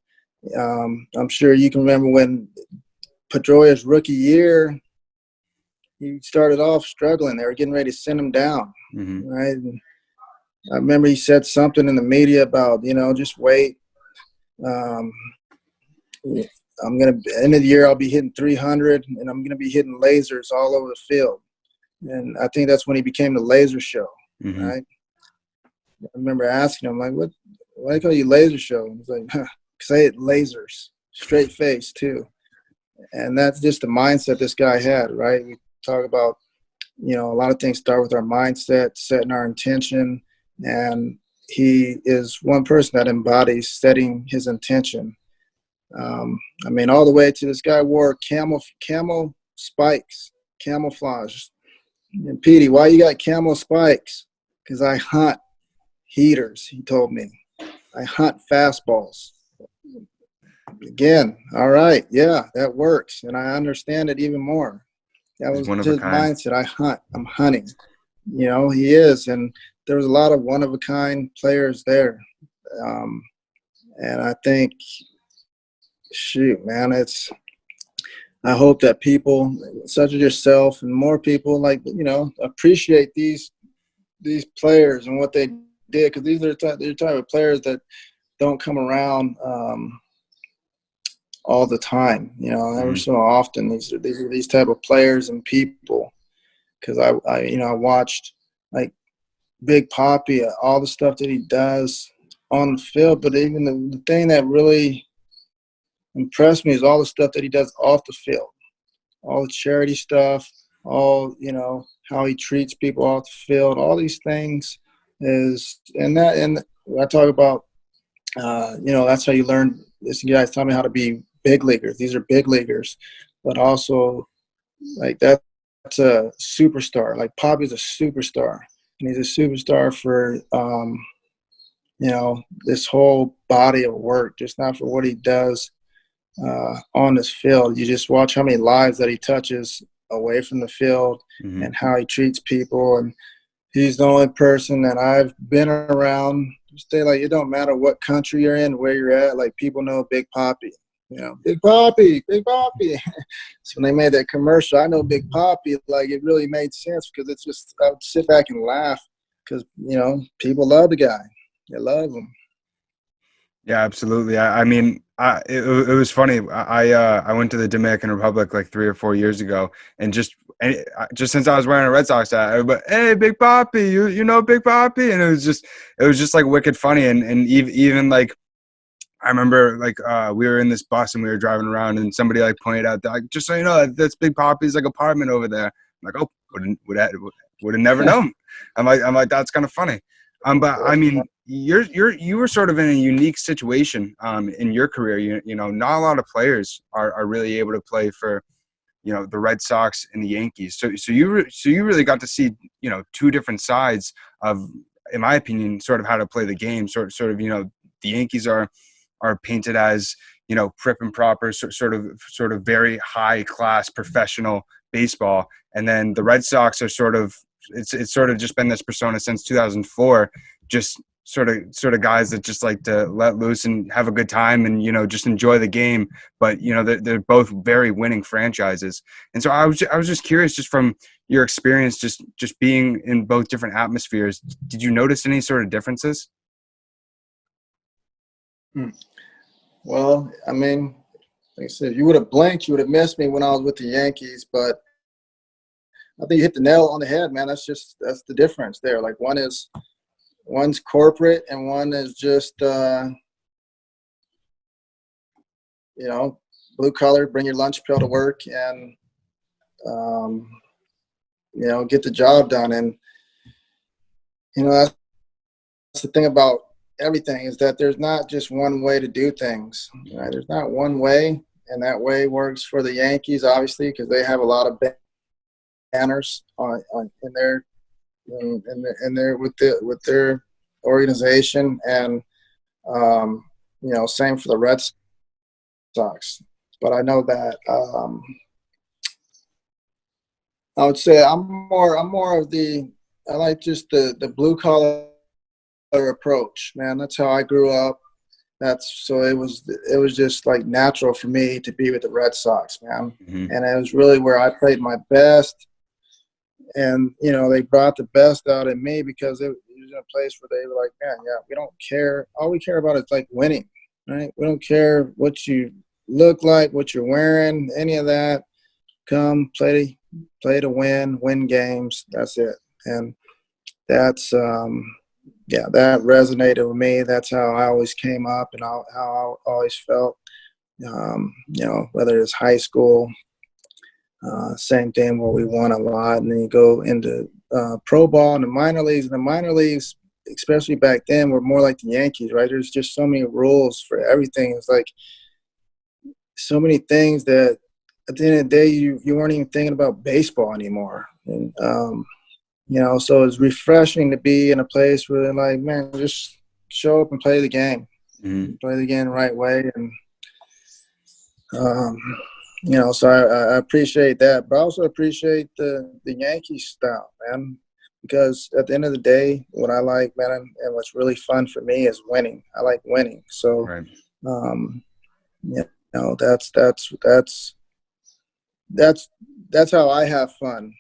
[SPEAKER 1] I'm sure you can remember when Pedroia's rookie year, he started off struggling. They were getting ready to send him down, right? And I remember he said something in the media about, you know, just wait. I'm going to, end of the year, I'll be hitting 300, and I'm going to be hitting lasers all over the field. And I think that's when he became the laser show, right? I remember asking him, like, why do they call you laser show? He's like, because I hit lasers, straight face too. And that's just the mindset this guy had, right? We talk about, you know, a lot of things start with our mindset, setting our intention. And he is one person that embodies setting his intention. I mean, all the way to this guy wore camel spikes, camouflage. And Petey, why you got camel spikes? Because I hunt heaters, he told me. I hunt fastballs. Again, all right, yeah, that works. And I understand it even more. That was his mindset. I hunt. I'm hunting. You know, he is. And there was a lot of one-of-a-kind players there. And I think, shoot, man, I hope that people such as yourself and more people, like, you know, appreciate these players and what they did, because these are the type of players that don't come around all the time, you know, ever so often. These are these type of players and people, because I you know, I watched like Big Poppy, all the stuff that he does on the field, but even the thing that really impressed me is all the stuff that he does off the field, all the charity stuff, all, you know, how he treats people off the field, all these things and I talk about, you know, that's how you learn. This guys tell me how to be big leaguers. These are big leaguers, but also like that's a superstar. Like Poppy's a superstar, and he's a superstar for, you know, this whole body of work, just not for what he does on this field. You just watch how many lives that he touches away from the field and how he treats people. And he's the only person that I've been around. Say, like, it don't matter what country you're in, where you're at, like, people know Big Poppy. You know, Big Poppy, Big Poppy. So when they made that commercial, I know Big Poppy, like, it really made sense, because it's just, I would sit back and laugh because, you know, people love the guy. They love him.
[SPEAKER 2] Yeah, absolutely. I mean, it was funny. I went to the Dominican Republic like 3 or 4 years ago, and just since I was wearing a Red Sox hat, everybody, hey, Big Poppy, you know Big Poppy, and it was just like wicked funny, and even like I remember like we were in this bus and we were driving around, and somebody like pointed out that, like, just so you know, that's Big Poppy's like apartment over there. I'm like, oh, would have never known. I'm like that's kind of funny. But I mean, you were sort of in a unique situation in your career. You know, not a lot of players are really able to play for, you know, the Red Sox and the Yankees. So you really got to see, you know, two different sides of, in my opinion, sort of how to play the game. Sort of, you know, the Yankees are painted as, you know, prim and proper, sort of very high class professional baseball, and then the Red Sox are sort of, it's sort of just been this persona since 2004, just sort of guys that just like to let loose and have a good time and, you know, just enjoy the game. But, you know, they're both very winning franchises. And so I was just curious, just from your experience, just being in both different atmospheres, did you notice any sort of differences?
[SPEAKER 1] Well, I mean, like I said, you would have blinked, you would have missed me when I was with the Yankees, but I think you hit the nail on the head, man. That's the difference there. Like one's corporate and one is just you know, blue collar, bring your lunch pail to work and you know, get the job done. And you know, that's the thing about everything, is that there's not just one way to do things. Right? There's not one way, and that way works for the Yankees, obviously, because they have a lot of banners in their with their organization, and you know, same for the Red Sox. But I know that I would say I'm more of I like just the blue collar approach, man. That's how I grew up. It was just like natural for me to be with the Red Sox, man.
[SPEAKER 2] Mm-hmm.
[SPEAKER 1] And it was really where I played my best. And, you know, they brought the best out in me because it was in a place where they were like, man, yeah, we don't care. All we care about is like winning, right? We don't care what you look like, what you're wearing, any of that. Come play to win games. That's it. And that's, yeah, that resonated with me. That's how I always came up and how I always felt. You know, whether it's high school, same thing where we won a lot, and then you go into pro ball and the minor leagues. And the minor leagues, especially back then, were more like the Yankees, right? There's just so many rules for everything. It's like so many things that at the end of the day, you weren't even thinking about baseball anymore. And you know, so it's refreshing to be in a place where they're like, man, just show up and play the game, play the game the right way. And, you know, so I appreciate that, but I also appreciate the Yankee style, man, because at the end of the day, what I like, man, and what's really fun for me is winning. I like winning. So,
[SPEAKER 2] Right.
[SPEAKER 1] You know, that's how I have fun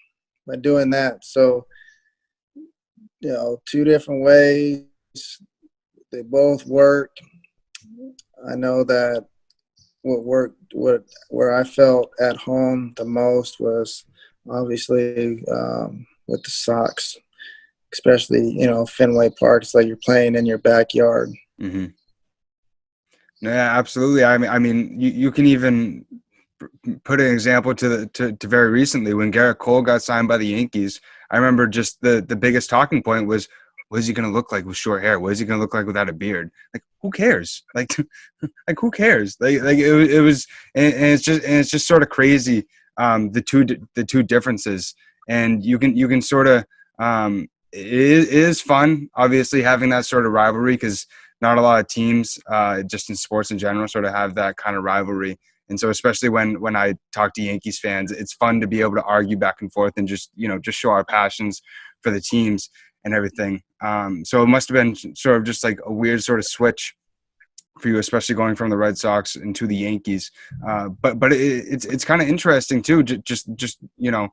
[SPEAKER 1] by doing that. So, you know, two different ways. They both work. I know that where I felt at home the most was obviously with the Sox, especially, you know, Fenway Park. It's like you're playing in your backyard.
[SPEAKER 2] Mm-hmm. Yeah, absolutely. I mean, you can even put an example to very recently when Garrett Cole got signed by the Yankees. I remember just the biggest talking point was, what is he going to look like with short hair? What is he going to look like without a beard? Like, who cares? Like, like who cares? Like it was, and it's just sort of crazy. The two differences, and you can sort of, it is fun, obviously, having that sort of rivalry, because not a lot of teams, just in sports in general, sort of have that kind of rivalry. And so, especially when I talk to Yankees fans, it's fun to be able to argue back and forth and just, you know, just show our passions for the teams and everything. So it must have been sort of just like a weird sort of switch for you, especially going from the Red Sox into the Yankees. But it's kind of interesting too, just you know,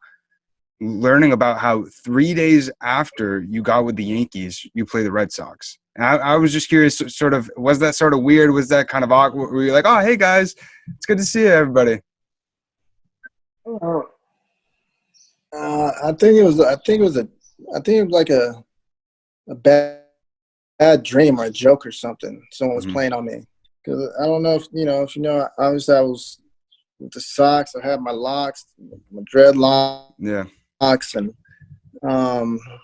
[SPEAKER 2] learning about how 3 days after you got with the Yankees, you play the Red Sox. And I was just curious, sort of, was that sort of weird? Was that kind of awkward? Were you like, oh, hey guys, it's good to see you, everybody?
[SPEAKER 1] Uh, I think it was like a bad dream or a joke or something. Someone was
[SPEAKER 2] Mm-hmm.
[SPEAKER 1] playing on me, because I don't know if you know. Obviously, I was with the Sox. I had my locks, my dreadlocks,
[SPEAKER 2] Yeah.
[SPEAKER 1] and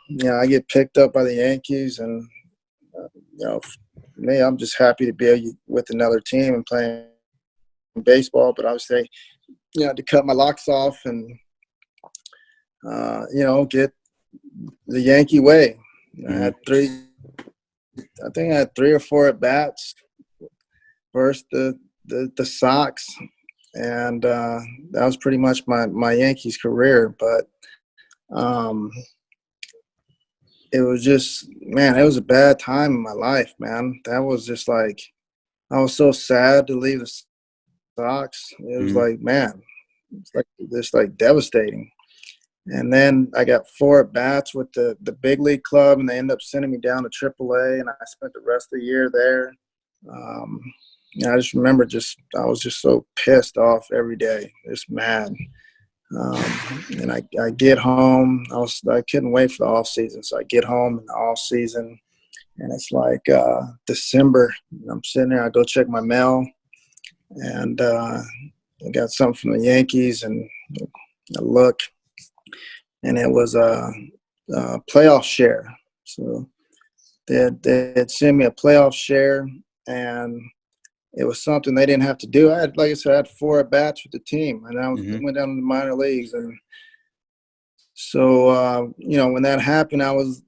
[SPEAKER 1] you know, I get picked up by the Yankees, and me, I'm just happy to be with another team and playing baseball. But I would say, to cut my locks off and get the Yankee way.
[SPEAKER 2] Mm-hmm.
[SPEAKER 1] I think I had 3 or 4 at bats versus the Sox, and that was pretty much my Yankees career. But it was just, man, it was a bad time in my life, man. That was just like, I was so sad to leave the Sox. It was
[SPEAKER 2] Mm-hmm.
[SPEAKER 1] like, man, it's like just like devastating. And then I got 4 at bats with the big league club, and they ended up sending me down to AAA, and I spent the rest of the year there. Um, I just remember I was just so pissed off every day, just mad. And I get home. I couldn't wait for the off season, so I get home in the off season, and it's like December. And I'm sitting there. I go check my mail, and I got something from the Yankees, and I look, and it was a playoff share. So they had sent me a playoff share, and it was something they didn't have to do. Like I said, I had 4 at bats with the team, and I
[SPEAKER 2] Mm-hmm.
[SPEAKER 1] went down to the minor leagues. And so, when that happened, I was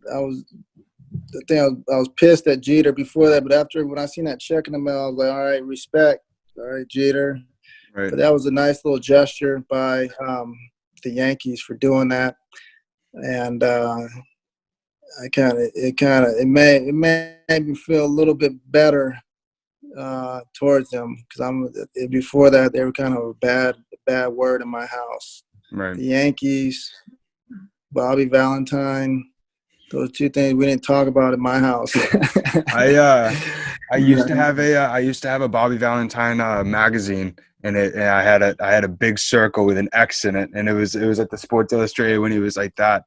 [SPEAKER 1] pissed at Jeter before that, but after when I seen that check in the mail, I was like, all right, respect, all right, Jeter.
[SPEAKER 2] Right.
[SPEAKER 1] But that was a nice little gesture by the Yankees for doing that, and it made me feel a little bit better towards them, because before that they were kind of a bad word in my house.
[SPEAKER 2] Right.
[SPEAKER 1] The Yankees, Bobby Valentine, those 2 things we didn't talk about in my house.
[SPEAKER 2] I used to have a Bobby Valentine magazine, and I had a big circle with an X in it, and it was like the Sports Illustrated when he was like that.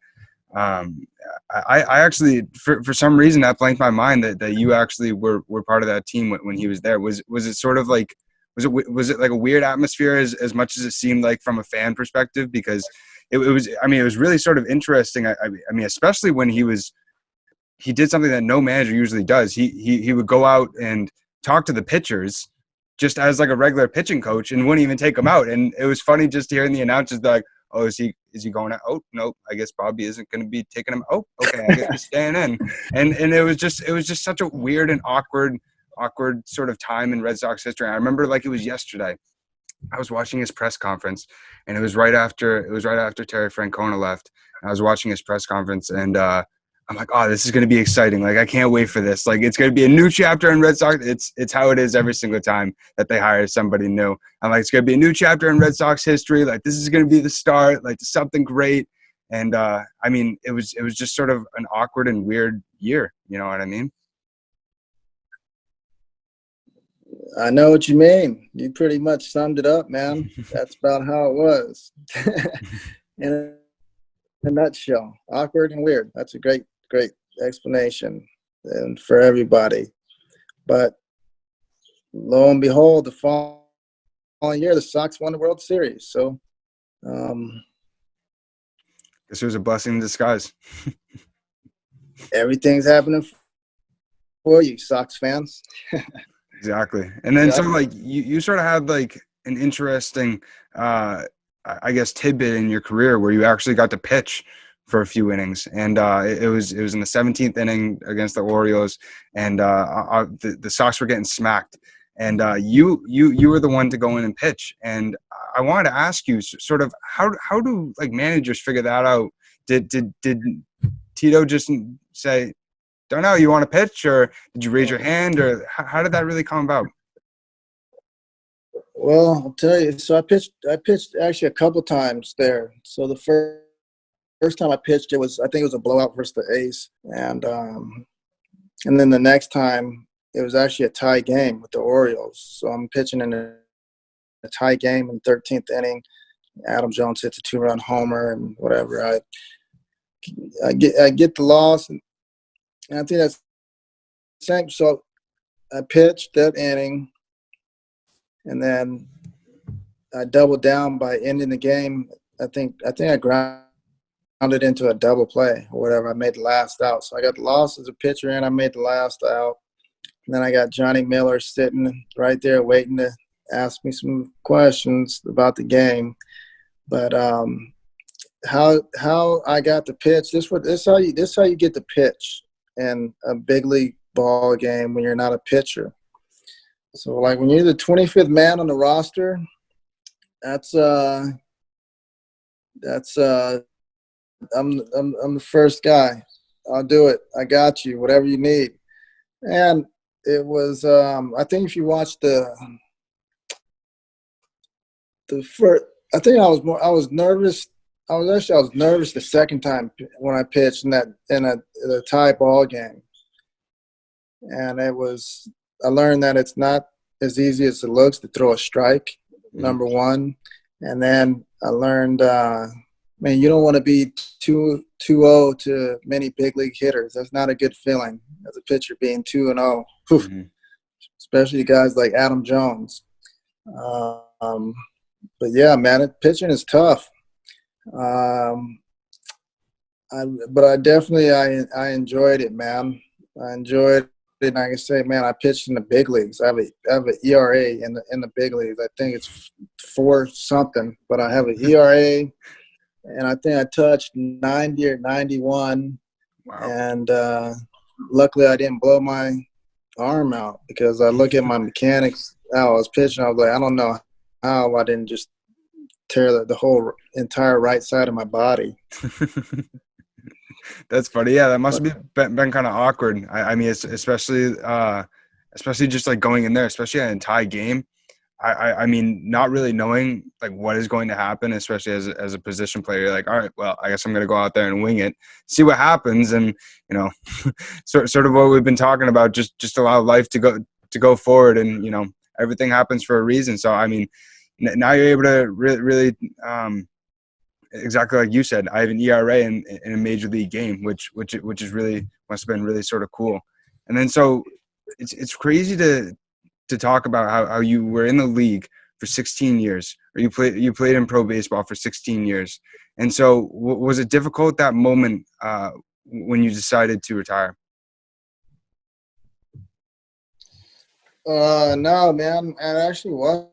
[SPEAKER 2] I actually, for some reason, that blanked my mind that you actually were part of that team when he was there. Was it sort of like, was it like a weird atmosphere as much as it seemed like from a fan perspective? Because it was, I mean, it was really sort of interesting. I mean, especially when he did something that no manager usually does. He would go out and talk to the pitchers just as like a regular pitching coach, and wouldn't even take them out. And it was funny just hearing the announcers be like, oh, is he going out? Oh, no, I guess Bobby isn't going to be taking him. Oh, okay, I guess he's staying in. And it was just such a weird and awkward sort of time in Red Sox history. I remember like it was yesterday. I was watching his press conference, and it was right after Terry Francona left. I was watching his press conference, and I'm like, oh, this is going to be exciting. Like, I can't wait for this. Like, it's going to be a new chapter in Red Sox. It's how it is every single time that they hire somebody new. I'm like, it's going to be a new chapter in Red Sox history. Like, this is going to be the start, like something great. And I mean, it was just sort of an awkward and weird year. You know what I mean?
[SPEAKER 1] I know what you mean. You pretty much summed it up, man. That's about how it was. In a nutshell, awkward and weird. That's a great explanation, and for everybody. But lo and behold, the following year, the Sox won the World Series. So,
[SPEAKER 2] This was a blessing in disguise.
[SPEAKER 1] everything's happening for you, Sox fans.
[SPEAKER 2] Exactly. And then some like you sort of had like an interesting I guess tidbit in your career where you actually got to pitch for a few innings, and it was in the 17th inning against the Orioles, and the Sox were getting smacked, and you were the one to go in and pitch. And I wanted to ask you sort of how do like managers figure that out? Did Tito just say, "Darnell, you want to pitch," or did you raise your hand, or how did that really come about?
[SPEAKER 1] Well, I'll tell you. So I pitched actually a couple times there. So the first time I pitched, I think it was a blowout versus the A's, and then the next time it was actually a tie game with the Orioles. So I'm pitching in a tie game in the 13th inning. Adam Jones hits a 2-run homer and whatever. I get the loss, and I think that's same. So I pitched that inning, and then I doubled down by ending the game. I think I grounded into a double play or whatever. I made the last out. So I got the loss as a pitcher, and I made the last out. And then I got Johnny Miller sitting right there waiting to ask me some questions about the game. But how I got the pitch, this how you get the pitch in a big league ball game when you're not a pitcher. So like when you're the 25th man on the roster, that's I'm the first guy. I'll do it. I got you. Whatever you need. And it was I think if you watch the first, I think I was nervous. I was nervous the second time when I pitched in a tie ball game. And I learned that it's not as easy as it looks to throw a strike, number one. And then I learned, man, you don't want to be 2-0 to many big league hitters. That's not a good feeling as a pitcher being 2-0, especially guys like Adam Jones. But yeah, man, pitching is tough. But I definitely I enjoyed it, man. I enjoyed it. And I can say, man, I pitched in the big leagues. I have an ERA in the big leagues. I think it's 4 something, but I have an ERA, and I think I touched 90 or 91.
[SPEAKER 2] Wow.
[SPEAKER 1] And luckily, I didn't blow my arm out because I look at my mechanics. How I was pitching, I was like, I don't know how I didn't just tear the whole entire right side of my body.
[SPEAKER 2] That's funny. Yeah, that must have been kind of awkward. I mean, especially just like going in there, especially in a tie game. I mean, not really knowing like what is going to happen, especially as a position player. You're like, all right, well, I guess I'm going to go out there and wing it, see what happens, and sort of what we've been talking about. Just allow life to go forward, and everything happens for a reason. So I mean, now you're able to really exactly like you said, I have an ERA in a major league game, which is really must have been really sort of cool. And then so it's crazy to talk about how you were in the league for 16 years, or you played in pro baseball for 16 years. And so was it difficult that moment when you decided to retire?
[SPEAKER 1] No, man, it actually wasn't.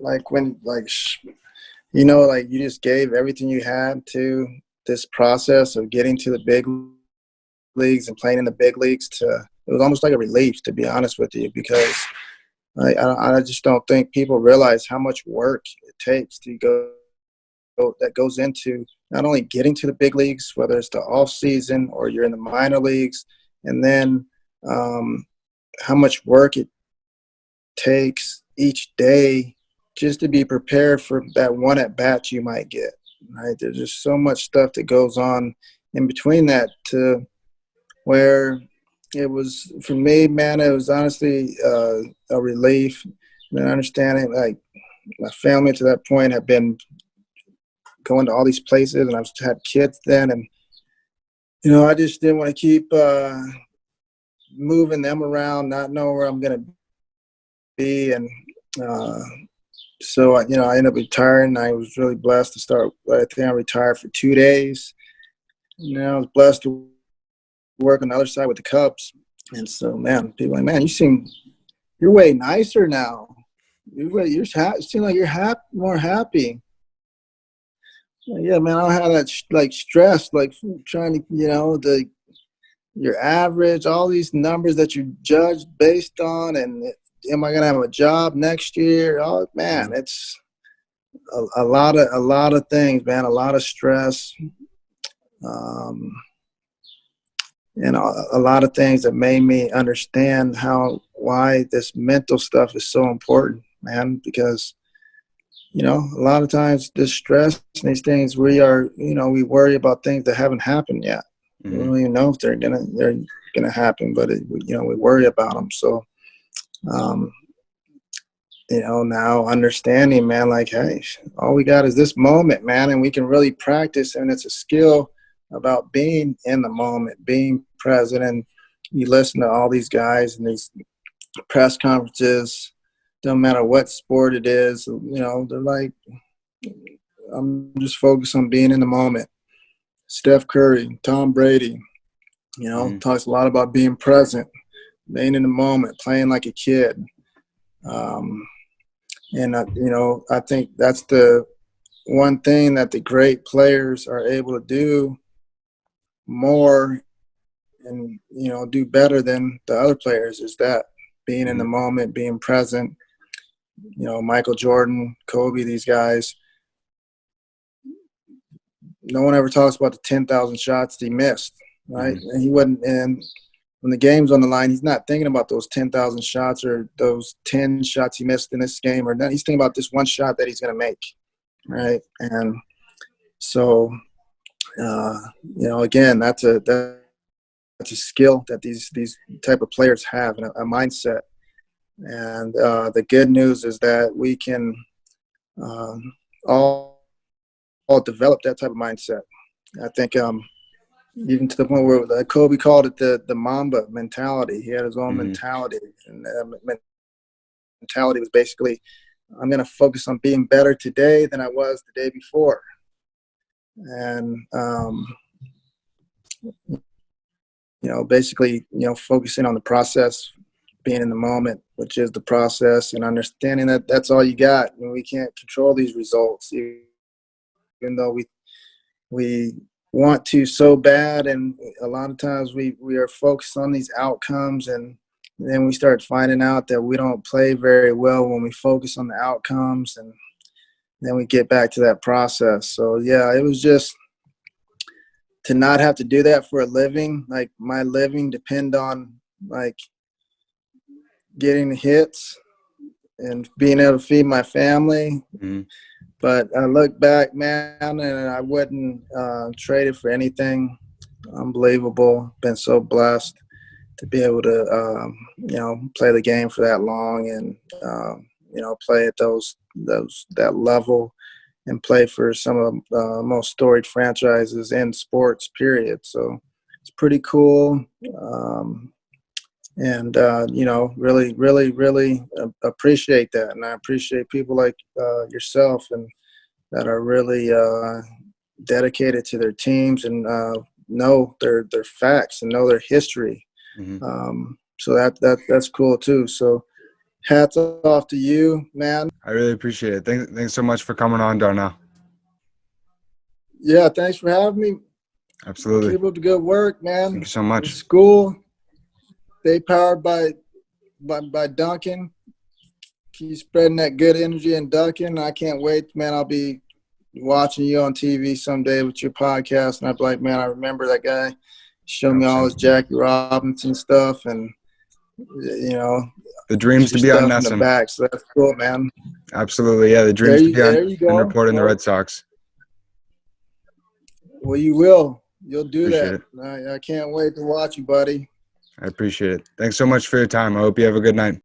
[SPEAKER 1] Like when like you just gave everything you had to this process of getting to the big leagues and playing in the big leagues. It was almost like a relief, to be honest with you, because I just don't think people realize how much work it takes to that goes into not only getting to the big leagues, whether it's the off season or you're in the minor leagues, and then how much work it takes each day just to be prepared for that one at bat you might get. Right? There's just so much stuff that goes on in between that to where it was, for me, man, it was honestly a relief and understanding, like, my family to that point had been going to all these places, and I've had kids then, and I just didn't want to keep moving them around, not know where I'm going to be, and so I ended up retiring. I was really blessed to start. I think I retired for 2 days. I was blessed to work on the other side with the Cubs, and so, man, people are like, man, you're way nicer now. You seem like you're more happy. Yeah, man, I don't have that like stress, like trying to, your average, all these numbers that you judge based on, and am I gonna have a job next year? Oh man, it's a lot of things, man, a lot of stress, and a lot of things that made me understand why this mental stuff is so important, man, because a lot of times this stress and these things, we worry about things that haven't happened yet. We don't even know if they're gonna happen, but we worry about them. So, now understanding, man, like, hey, all we got is this moment, man, and we can really practice, and it's a skill about being in the moment, being present. And you listen to all these guys and these press conferences, don't matter what sport it is, they're like, I'm just focused on being in the moment. Steph Curry, Tom Brady, You know,
[SPEAKER 2] Mm-hmm.
[SPEAKER 1] talks a lot about being present, being in the moment, playing like a kid. Um, and you know, I think that's the one thing that the great players are able to do more and, you know, do better than the other players is that being in the moment, being present. You know, Michael Jordan, Kobe, these guys, no one ever talks about the 10,000 shots he missed, right?
[SPEAKER 2] Mm-hmm.
[SPEAKER 1] And he wasn't, and when the game's on the line, he's not thinking about those 10,000 shots or those 10 shots he missed in this game or not. He's thinking about this one shot that he's going to make, right? And so, you know, again, that's a skill that these type of players have, and a mindset. And the good news is that we can um, all develop that type of mindset. I think even to the point where Kobe called it the Mamba mentality. He had his own
[SPEAKER 2] Mm-hmm.
[SPEAKER 1] mentality, and mentality was basically, I'm going to focus on being better today than I was the day before. And you know, basically, you know, focusing on the process, being in the moment, which is the process, and understanding that that's all you got, and we can't control these results, even though we want to so bad, and a lot of times we are focused on these outcomes, and then we start finding out that we don't play very well when we focus on the outcomes, and then we get back to that process. So yeah, it was just to not have to do that for a living. Like my living depend on like getting the hits and being able to feed my family.
[SPEAKER 2] Mm-hmm.
[SPEAKER 1] But I look back, man, and I wouldn't trade it for anything. Unbelievable. Been so blessed to be able to, you know, play the game for that long, and you know, play at that level, and play for some of the most storied franchises in sports. Period. So it's pretty cool. And you know, really appreciate that, and I appreciate people like yourself, and that are really dedicated to their teams, and know their facts and know their history.
[SPEAKER 2] Mm-hmm.
[SPEAKER 1] So that's cool too. So hats off to you, man.
[SPEAKER 2] I really appreciate it. Thanks so much for coming on, Darnell.
[SPEAKER 1] Yeah, thanks for having me.
[SPEAKER 2] Absolutely.
[SPEAKER 1] Keep up the good work,
[SPEAKER 2] Thank
[SPEAKER 1] man.
[SPEAKER 2] you so
[SPEAKER 1] In
[SPEAKER 2] much.
[SPEAKER 1] school, stay powered by Duncan. Keep spreading that good energy and Duncan. I can't wait, man. I'll be watching you on TV someday with your podcast, and I'd be like, man, I remember that guy. Show me all his
[SPEAKER 2] 100%.
[SPEAKER 1] Jackie Robinson stuff, and you know,
[SPEAKER 2] The dreams to
[SPEAKER 1] your
[SPEAKER 2] be on
[SPEAKER 1] stuff in the
[SPEAKER 2] NESM.
[SPEAKER 1] back. So that's cool, man.
[SPEAKER 2] Absolutely, yeah. The dreams to be on
[SPEAKER 1] There you
[SPEAKER 2] and
[SPEAKER 1] go.
[SPEAKER 2] report in the Red Sox.
[SPEAKER 1] Well, you will. You'll do
[SPEAKER 2] Appreciate
[SPEAKER 1] that.
[SPEAKER 2] it.
[SPEAKER 1] I can't wait to watch you, buddy.
[SPEAKER 2] I appreciate it. Thanks so much for your time. I hope you have a good night.